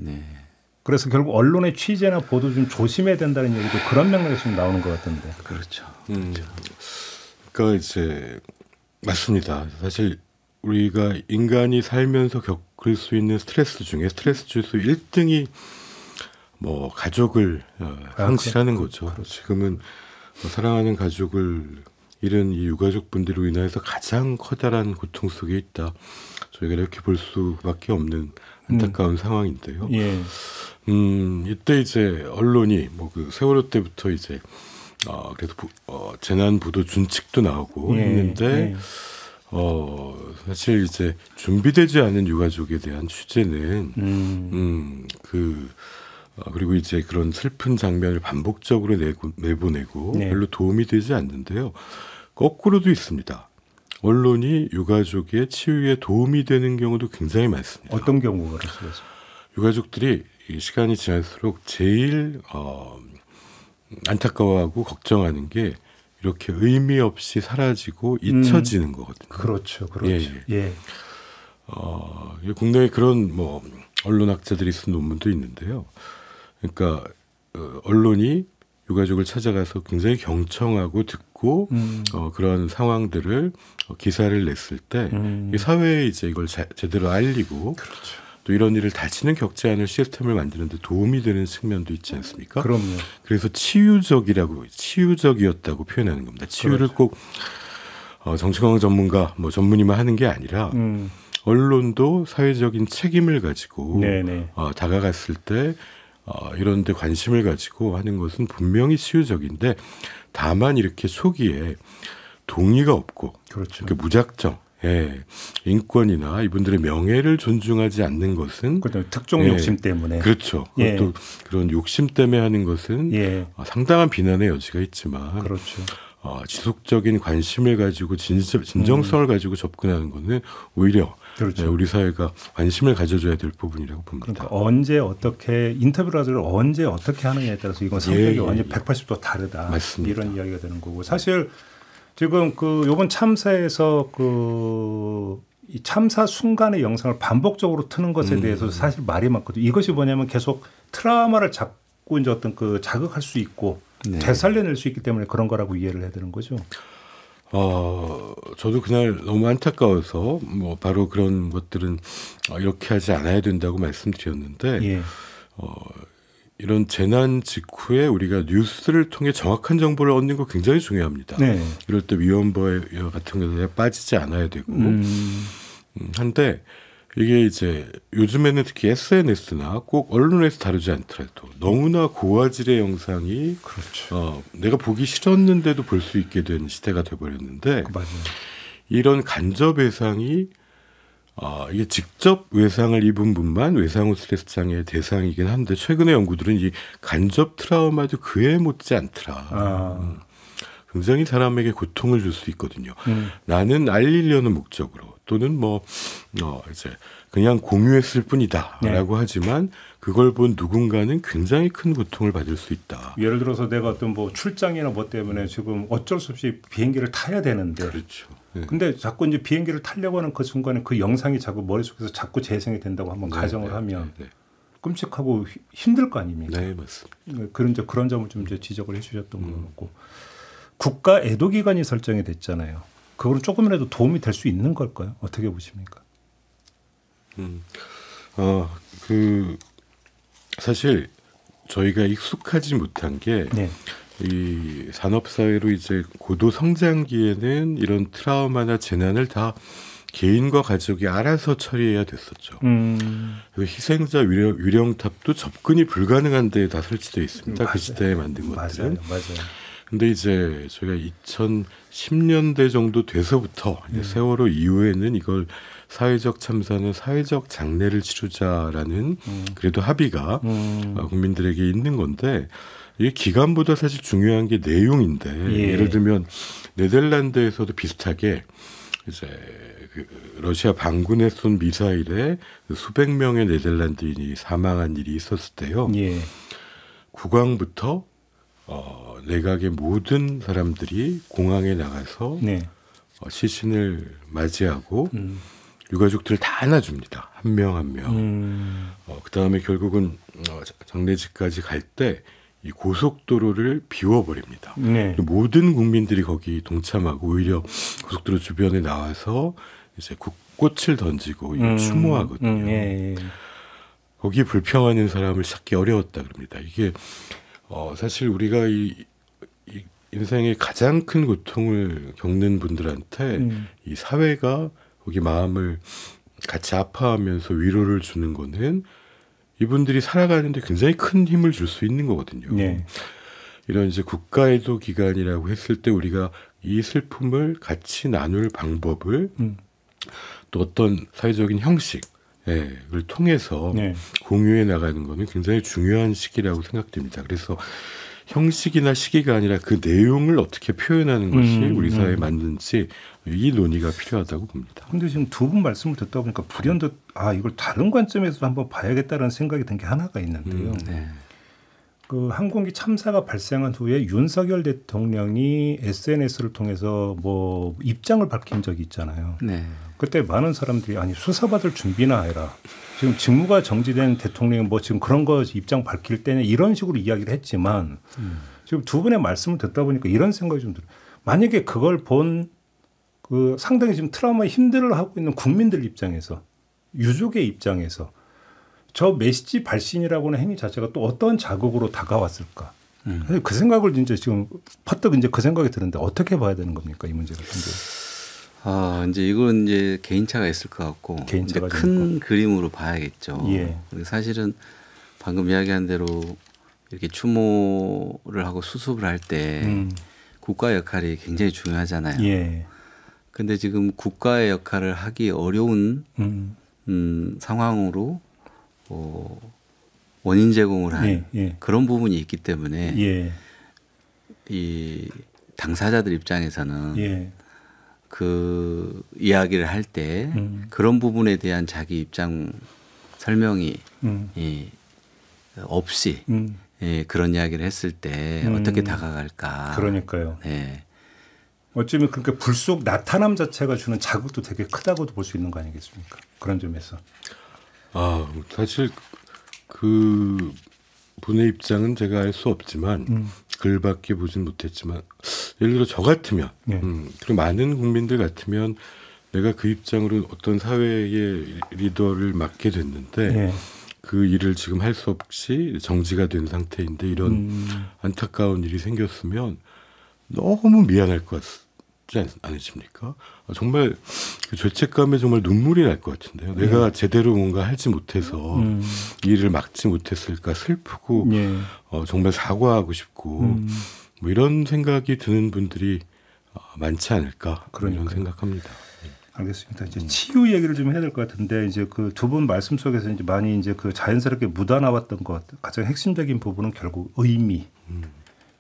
그래서 결국 언론의 취재나 보도 좀 조심해야 된다는 얘기도 그런 맥락에서 좀 나오는 것 같은데. 그렇죠. 그러니까 이제 맞습니다. 사실 우리가 인간이 살면서 겪을 수 있는 스트레스 중에 스트레스 지수 1등이 뭐 가족을 상실하는 거죠. 그렇죠. 지금은 사랑하는 가족을 잃은 이 유가족 분들로 인해서 가장 커다란 고통 속에 있다. 저희가 이렇게 볼 수밖에 없는 안타까운 상황인데요. 예. 이때 이제 언론이 뭐 그 세월호 때부터 이제 그래도 재난 보도 준칙도 나오고 했는데 사실 이제 준비되지 않은 유가족에 대한 취재는 그리고 이제 그런 슬픈 장면을 반복적으로 내보내고 네. 별로 도움이 되지 않는데요. 거꾸로도 있습니다. 언론이 유가족의 치유에 도움이 되는 경우도 굉장히 많습니다. 어떤 경우가 그렇습니까? 유가족들이 시간이 지날수록 제일 안타까워하고 걱정하는 게 이렇게 의미 없이 사라지고 잊혀지는 거거든요. 그렇죠, 그렇죠. 예. 국내에 그런 뭐 언론학자들이 쓴 논문도 있는데요. 그러니까 언론이 유가족을 찾아가서 굉장히 경청하고 듣고 그런 상황들을 기사를 냈을 때 사회에 이제 이걸 제대로 알리고 그렇죠. 또 이런 일을 다시는 겪지 않을 시스템을 만드는 데 도움이 되는 측면도 있지 않습니까? 그럼요. 그래서 치유적이었다고 표현하는 겁니다. 치유를 그렇죠. 꼭 정치건강 전문가 뭐 전문의만 하는 게 아니라 언론도 사회적인 책임을 가지고 다가갔을 때 이런 데 관심을 가지고 하는 것은 분명히 치유적인데 다만 이렇게 초기에 동의가 없고 그렇죠. 무작정 인권이나 이분들의 명예를 존중하지 않는 것은 특종 욕심 때문에 그렇죠. 또 그런 욕심 때문에 하는 것은 상당한 비난의 여지가 있지만 그렇죠. 지속적인 관심을 가지고 진정성을 가지고 접근하는 것은 오히려 그렇죠. 우리 사회가 관심을 가져줘야 될 부분이라고 봅니다. 그러니까 언제 어떻게 인터뷰를 언제 어떻게 하느냐에 따라서 이건 성격이 완전히 180도 다르다. 맞습니다. 이런 이야기가 되는 거고 사실 지금 이번 참사에서 이 참사 순간의 영상을 반복적으로 트는 것에 대해서 사실 말이 많거든요. 이것이 뭐냐면 계속 트라우마를 자꾸 이제 어떤 자극할 수 있고 되살려낼 수 있기 때문에 그런 거라고 이해를 해야 되는 거죠. 저도 그날 너무 안타까워서 뭐 바로 그런 것들은 이렇게 하지 않아야 된다고 말씀드렸는데 이런 재난 직후에 우리가 뉴스를 통해 정확한 정보를 얻는 거 굉장히 중요합니다. 이럴 때 위험보호 같은 것에 빠지지 않아야 되고 한데 이게 이제 요즘에는 특히 SNS나 꼭 언론에서 다루지 않더라도 너무나 고화질의 영상이 그렇죠. 내가 보기 싫었는데도 볼 수 있게 된 시대가 돼버렸는데 맞아요. 이런 간접 외상이 이게 직접 외상을 입은 분만 외상 후 스트레스 장애의 대상이긴 한데 최근의 연구들은 이 간접 트라우마도 그에 못지 않더라. 굉장히 사람에게 고통을 줄 수 있거든요. 나는 알리려는 목적으로 또는 이제 그냥 공유했을 뿐이다라고 하지만 그걸 본 누군가는 굉장히 큰 고통을 받을 수 있다. 예를 들어서 내가 어떤 출장이나 뭐 때문에 지금 어쩔 수 없이 비행기를 타야 되는데, 그렇죠. 근데 자꾸 이제 비행기를 타려고 하는 그 순간에 그 영상이 자꾸 머릿속에서 자꾸 재생이 된다고 한번 가정을 하면 끔찍하고 힘들 거 아닙니까? 네, 맞습니다. 그런 점을 좀 이제 지적을 해주셨던 거고, 국가 애도 기간이 설정이 됐잖아요. 그건 조금이라도 도움이 될 수 있는 걸까요? 어떻게 보십니까? 사실 저희가 익숙하지 못한 게 이 산업사회로 이제 고도 성장기에는 이런 트라우마나 재난을 다 개인과 가족이 알아서 처리해야 됐었죠. 희생자 위령탑도 접근이 불가능한 데에 다 설치되어 있습니다. 맞아요. 그 시대에 만든 것들은. 맞아요. 근데 이제 저희가 2010년대 정도 돼서부터 세월호 이후에는 이걸 사회적 참사는 사회적 장례를 치르자라는 그래도 합의가 국민들에게 있는 건데 이게 기간보다 사실 중요한 게 내용인데 예를 들면 네덜란드에서도 비슷하게 이제 러시아 반군에 쏜 미사일에 수백 명의 네덜란드인이 사망한 일이 있었을 때요. 국왕부터 내각의 모든 사람들이 공항에 나가서 시신을 맞이하고 유가족들을 다 안아줍니다. 한 명 한 명. 그다음에 결국은 장례지까지 갈 때 이 고속도로를 비워버립니다. 네. 모든 국민들이 거기 동참하고 오히려 고속도로 주변에 나와서 이제 꽃을 던지고 추모하거든요. 예. 거기에 불평하는 사람을 찾기 어려웠다 그럽니다. 이게 사실 우리가 이 인생의 가장 큰 고통을 겪는 분들한테 이 사회가 거기 마음을 같이 아파하면서 위로를 주는 거는 이분들이 살아가는데 굉장히 큰 힘을 줄 수 있는 거거든요. 네. 이런 이제 국가애도 기간이라고 했을 때 우리가 이 슬픔을 같이 나눌 방법을 또 어떤 사회적인 형식을 통해서 네. 공유해 나가는 거는 굉장히 중요한 시기라고 생각됩니다. 그래서 형식이나 시기가 아니라 그 내용을 어떻게 표현하는 것이 우리 사회에 맞는지 이 논의가 필요하다고 봅니다. 근데 지금 두 분 말씀을 듣다 보니까 불현듯 이걸 다른 관점에서 한번 봐야겠다는 생각이 든 게 하나가 있는데요. 네. 그 항공기 참사가 발생한 후에 윤석열 대통령이 SNS를 통해서 뭐 입장을 밝힌 적이 있잖아요. 네. 그때 많은 사람들이 아니 수사받을 준비나 해라. 지금 직무가 정지된 대통령이 뭐 지금 그런 거 입장 밝힐 때는 이런 식으로 이야기를 했지만 지금 두 분의 말씀을 듣다 보니까 이런 생각이 좀 들어요. 만약에 그걸 본 그 상당히 지금 트라우마에 힘들어하고 있는 국민들 입장에서 유족의 입장에서 저 메시지 발신이라고는 행위 자체가 또 어떤 자극으로 다가왔을까? 그 생각을 이제 지금 퍼뜩 이제 그 생각이 드는데 어떻게 봐야 되는 겁니까 이 문제 같은 게? 이제 이건 이제 개인차가 있을 것 같고 이제 큰 그림으로 봐야겠죠. 예. 사실은 방금 이야기한 대로 이렇게 추모를 하고 수습을 할 때 국가 역할이 굉장히 중요하잖아요. 예. 근데 지금 국가의 역할을 하기 어려운 상황으로 원인 제공을 한 그런 부분이 있기 때문에 이 당사자들 입장에서는 그 이야기를 할 때 그런 부분에 대한 자기 입장 설명이 없이 그런 이야기를 했을 때 어떻게 다가갈까. 그러니까요. 네. 어쩌면 그러니까 불속 나타남 자체가 주는 자극도 되게 크다고도 볼 수 있는 거 아니겠습니까? 그런 점에서. 사실 그 분의 입장은 제가 알 수 없지만 글밖에 보진 못했지만 예를 들어 저 같으면 그리고 많은 국민들 같으면 내가 그 입장으로 어떤 사회의 리더를 맡게 됐는데 그 일을 지금 할 수 없이 정지가 된 상태인데 이런 안타까운 일이 생겼으면 너무 미안할 것 같습니다. 않으십니까? 정말 그 죄책감에 정말 눈물이 날 것 같은데요. 내가 제대로 뭔가 하지 못해서 이 일을 막지 못했을까 슬프고 정말 사과하고 싶고 뭐 이런 생각이 드는 분들이 많지 않을까 이런 생각합니다. 알겠습니다. 이제 치유 얘기를 좀 해야 될 것 같은데 이제 그 두 분 말씀 속에서 이제 많이 이제 그 자연스럽게 묻어나왔던 것 가장 핵심적인 부분은 결국 의미.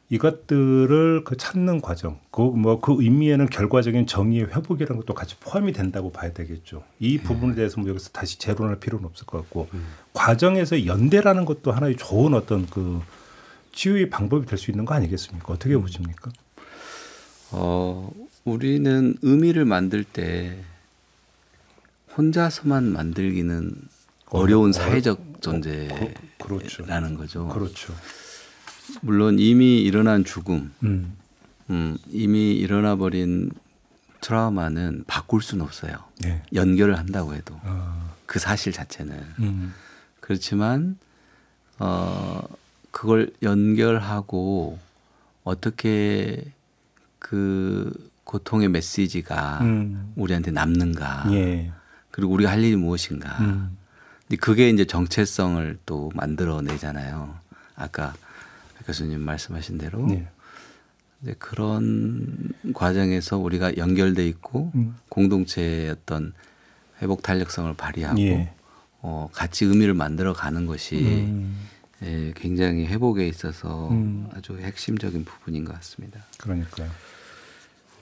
이것들을 그 찾는 과정, 그 의미에는 결과적인 정의의 회복이라는 것도 같이 포함이 된다고 봐야 되겠죠. 이 부분에 대해서 뭐 여기서 다시 재론할 필요는 없을 것 같고 과정에서 연대라는 것도 하나의 좋은 어떤 그 치유의 방법이 될 수 있는 거 아니겠습니까? 어떻게 보십니까? 우리는 의미를 만들 때 혼자서만 만들기는 어려운 사회적 존재라는 거죠. 그렇죠. 물론 이미 일어난 죽음, 이미 일어나 버린 트라우마는 바꿀 수는 없어요. 연결을 한다고 해도 그 사실 자체는 그렇지만 그걸 연결하고 어떻게 그 고통의 메시지가 우리한테 남는가, 그리고 우리가 할 일이 무엇인가. 근데 그게 이제 정체성을 또 만들어내잖아요. 아까 교수님 말씀하신 대로 이제 그런 과정에서 우리가 연결돼 있고 공동체의 어떤 회복 탄력성을 발휘하고 같이 의미를 만들어가는 것이 굉장히 회복에 있어서 아주 핵심적인 부분인 것 같습니다. 그러니까요.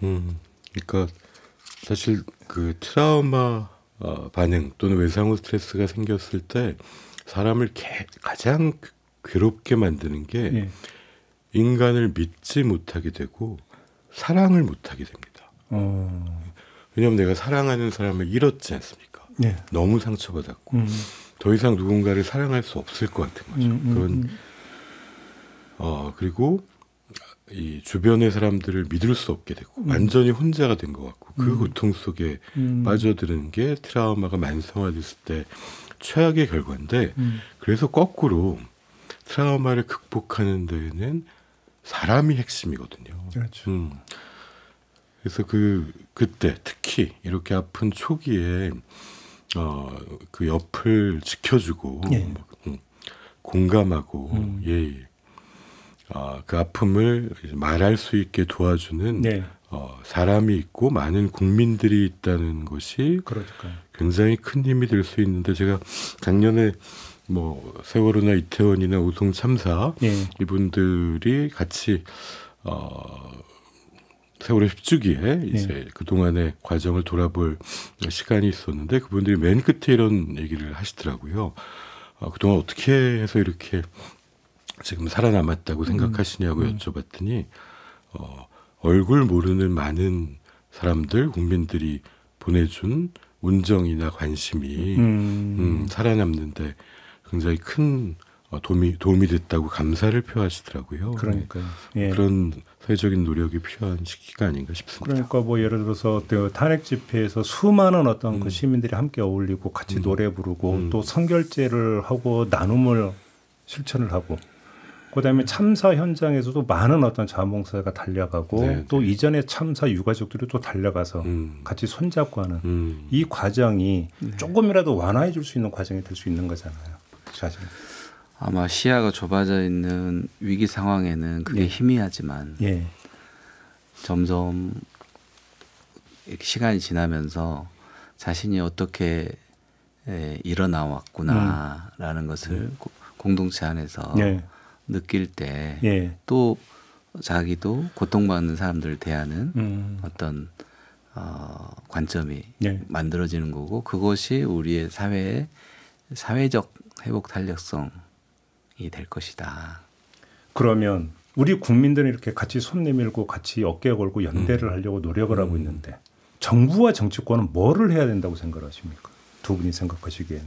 그러니까 사실 그 트라우마 반응 또는 외상후 스트레스가 생겼을 때 사람을 가장 괴롭게 만드는 게 인간을 믿지 못하게 되고 사랑을 못하게 됩니다. 왜냐하면 내가 사랑하는 사람을 잃었지 않습니까? 너무 상처받았고 더 이상 누군가를 사랑할 수 없을 것 같은 거죠. 그건 그리고 이 주변의 사람들을 믿을 수 없게 되고 완전히 혼자가 된 것 같고 그 고통 속에 빠져드는 게 트라우마가 만성화됐을 때 최악의 결과인데 그래서 거꾸로 트라우마를 극복하는 데에는 사람이 핵심이거든요. 그렇죠. 그래서 그때 특히 이렇게 아픈 초기에 그 옆을 지켜주고 공감하고 그 아픔을 말할 수 있게 도와주는 사람이 있고 많은 국민들이 있다는 것이 그러니까요. 굉장히 큰 힘이 될 수 있는데 제가 작년에 뭐 세월호나 이태원이나 오송 참사 이분들이 같이 세월호 10주기에 이제 그동안의 과정을 돌아볼 시간이 있었는데 그분들이 맨 끝에 이런 얘기를 하시더라고요. 그동안 어떻게 해서 이렇게 지금 살아남았다고 생각하시냐고 여쭤봤더니 얼굴 모르는 많은 사람들, 국민들이 보내준 온정이나 관심이 살아남는데 굉장히 큰 도움이 됐다고 감사를 표하시더라고요. 그러니까요. 그런 사회적인 노력이 필요한 시기가 아닌가 싶습니다. 그러니까 뭐 예를 들어서 탄핵 집회에서 수많은 어떤 그 시민들이 함께 어울리고 같이 노래 부르고 또 선결제를 하고 나눔을 실천을 하고 그다음에 참사 현장에서도 많은 어떤 자원봉사가 달려가고 또 이전에 참사 유가족들이 또 달려가서 같이 손잡고 하는 이 과정이 조금이라도 완화해 줄 수 있는 과정이 될 수 있는 거잖아요. 사실. 아마 시야가 좁아져 있는 위기 상황에는 그게 희미하지만 점점 이렇게 시간이 지나면서 자신이 어떻게 일어나왔구나라는 것을 공동체 안에서 느낄 때 또 자기도 고통받는 사람들을 대하는 어떤 관점이 만들어지는 거고 그것이 우리의 사회의 사회적 회복 탄력성이 될 것이다. 그러면 우리 국민들은 이렇게 같이 손 내밀고 같이 어깨 걸고 연대를 하려고 노력을 하고 있는데 정부와 정치권은 뭐를 해야 된다고 생각하십니까? 두 분이 생각하시기에는.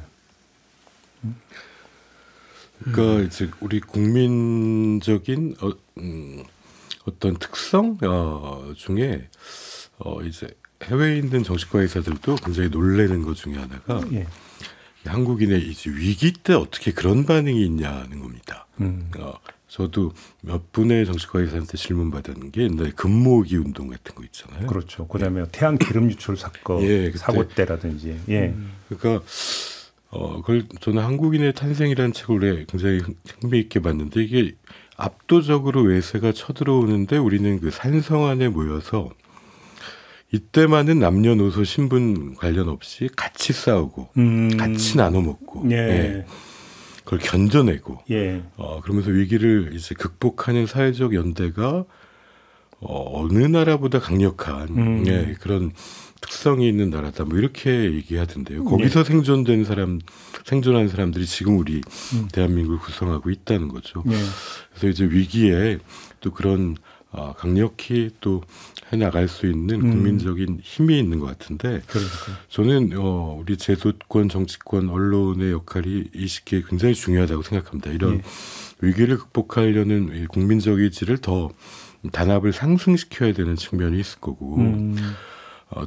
그러니까 이제 우리 국민적인 어떤 특성 중에 이제 해외에 있는 정치과 의사들도 굉장히 놀라는 것 중에 하나가 한국인의 이제 위기 때 어떻게 그런 반응이 있냐는 겁니다. 저도 몇 분의 정치과 의사한테 질문 받았는 게 옛날에 금모으기 운동 같은 거 있잖아요. 그렇죠. 그다음에 태양 기름 유출 사건 사고 때라든지. 그러니까 그걸 저는 한국인의 탄생이라는 책을 원래 굉장히 흥미있게 봤는데 이게 압도적으로 외세가 쳐들어오는데 우리는 그 산성 안에 모여서 이때만은 남녀노소 신분 관련 없이 같이 싸우고 같이 나눠 먹고 그걸 견뎌내고 그러면서 위기를 이제 극복하는 사회적 연대가 어느 나라보다 강력한 그런 특성이 있는 나라다. 뭐 이렇게 얘기하던데요. 거기서 생존한 사람들이 지금 우리 대한민국을 구성하고 있다는 거죠. 그래서 이제 위기에 또 그런 강력히 또 해나갈 수 있는 국민적인 힘이 있는 것 같은데 저는 우리 제도권, 정치권, 언론의 역할이 이 시기에 굉장히 중요하다고 생각합니다. 이런 위기를 극복하려는 국민적 의지를 더 단합을 상승시켜야 되는 측면이 있을 거고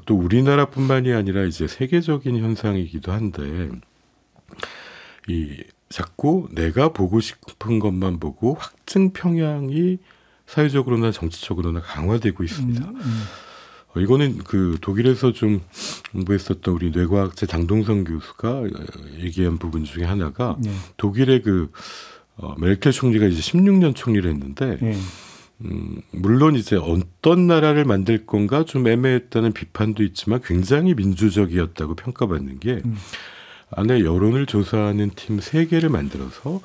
또 우리나라뿐만이 아니라 이제 세계적인 현상이기도 한데 이 자꾸 내가 보고 싶은 것만 보고 확증 평양이 사회적으로나 정치적으로나 강화되고 있습니다. 이거는 그 독일에서 좀 공부했었던 우리 뇌과학자 장동성 교수가 얘기한 부분 중에 하나가 독일의 그 메르켈 총리가 이제 16년 총리를 했는데 물론 이제 어떤 나라를 만들 건가 좀 애매했다는 비판도 있지만 굉장히 민주적이었다고 평가받는 게 안에 여론을 조사하는 팀 3개를 만들어서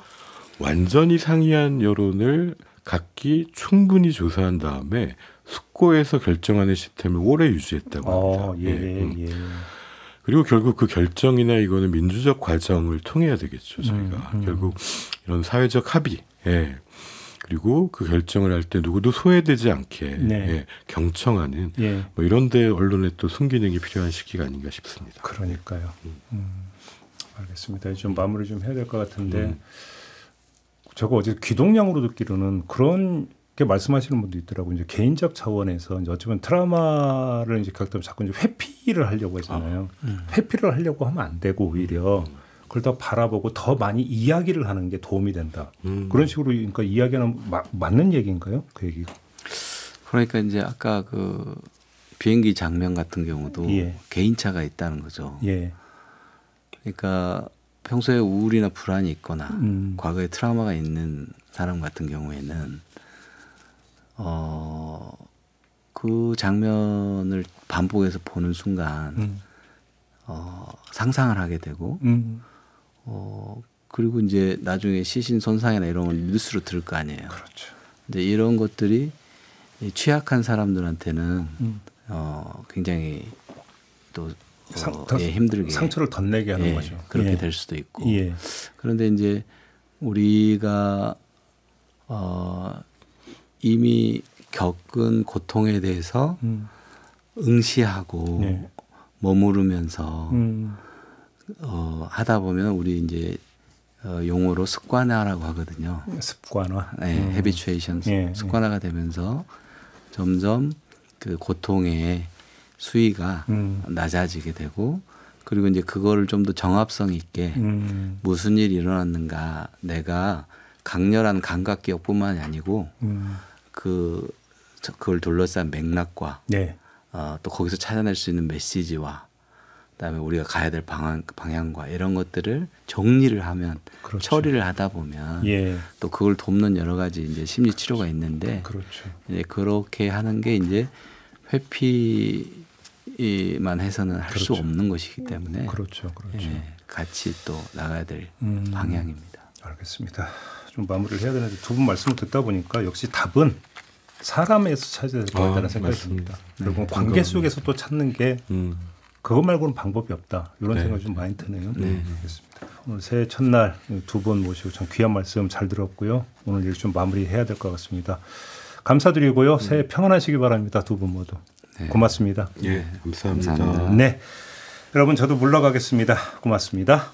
완전히 상이한 여론을 각기 충분히 조사한 다음에 숙고해서 결정하는 시스템을 오래 유지했다고 합니다. 그리고 결국 그 결정이나 이거는 민주적 과정을 통해야 되겠죠. 저희가 결국 이런 사회적 합의 그리고 그 결정을 할 때 누구도 소외되지 않게 경청하는 뭐 이런 데 언론의 또 순기능이 필요한 시기가 아닌가 싶습니다. 그러니까요. 알겠습니다. 좀 마무리 좀 해야 될 것 같은데 저거 어제 귀동냥으로 듣기로는 그런 게 말씀하시는 분도 있더라고요. 이제 개인적 차원에서 이제 어쩌면 트라우마를 이제 겪다 보면 자꾸 이제 회피를 하려고 하잖아요. 회피를 하려고 하면 안 되고 오히려 그걸 더 바라보고 더 많이 이야기를 하는 게 도움이 된다. 그런 식으로 그러니까 이야기는 맞는 얘기인가요? 그 얘기가. 그러니까 이제 아까 그 비행기 장면 같은 경우도 예. 개인차가 있다는 거죠. 예. 그러니까 평소에 우울이나 불안이 있거나 과거에 트라우마가 있는 사람 같은 경우에는 그 장면을 반복해서 보는 순간 상상을 하게 되고 그리고 이제 나중에 시신 손상이나 이런 걸 뉴스로 들을 거 아니에요. 그렇죠. 이제 이런 것들이 취약한 사람들한테는 굉장히 또 힘들게 상처를 덧내게 하는 거죠. 그렇게 예. 될 수도 있고. 예. 그런데 이제 우리가 이미 겪은 고통에 대해서 응시하고 네. 머무르면서 하다 보면 우리 이제 용어로 습관화라고 하거든요. 습관화. 네, 해비추에이션 예, 습관화가 되면서 점점 그 고통의 수위가 낮아지게 되고 그리고 이제 그거를 좀 더 정합성 있게 무슨 일이 일어났는가 내가 강렬한 감각 기억뿐만이 아니고 그걸 둘러싼 맥락과 네. 또 거기서 찾아낼 수 있는 메시지와 그다음에 우리가 가야 될 방향과 이런 것들을 정리를 하면 그렇죠. 처리를 하다 보면 예. 또 그걸 돕는 여러 가지 이제 심리 치료가 있는데 그렇죠. 이제 그렇게 하는 게 이제 회피만 해서는 할 수 그렇죠. 없는 것이기 때문에 그렇죠. 그렇죠. 예, 같이 또 나가야 될 방향입니다. 알겠습니다. 좀 마무리를 해야 되는데 두 분 말씀을 듣다 보니까 역시 답은 사람에서 찾아야 될 것 같다는 생각이 맞습니다. 듭니다. 그리고 관계 속에서 또 찾는 게 그것 말고는 방법이 없다. 이런 네. 생각이 좀 많이 드네요. 알겠습니다. 오늘 새해 첫날 두 분 모시고 참 귀한 말씀 잘 들었고요. 오늘 일 좀 마무리해야 될 것 같습니다. 감사드리고요. 새해 평안하시기 바랍니다. 두 분 모두. 네. 고맙습니다. 예, 감사합니다. 감사합니다. 네, 여러분 저도 물러가겠습니다. 고맙습니다.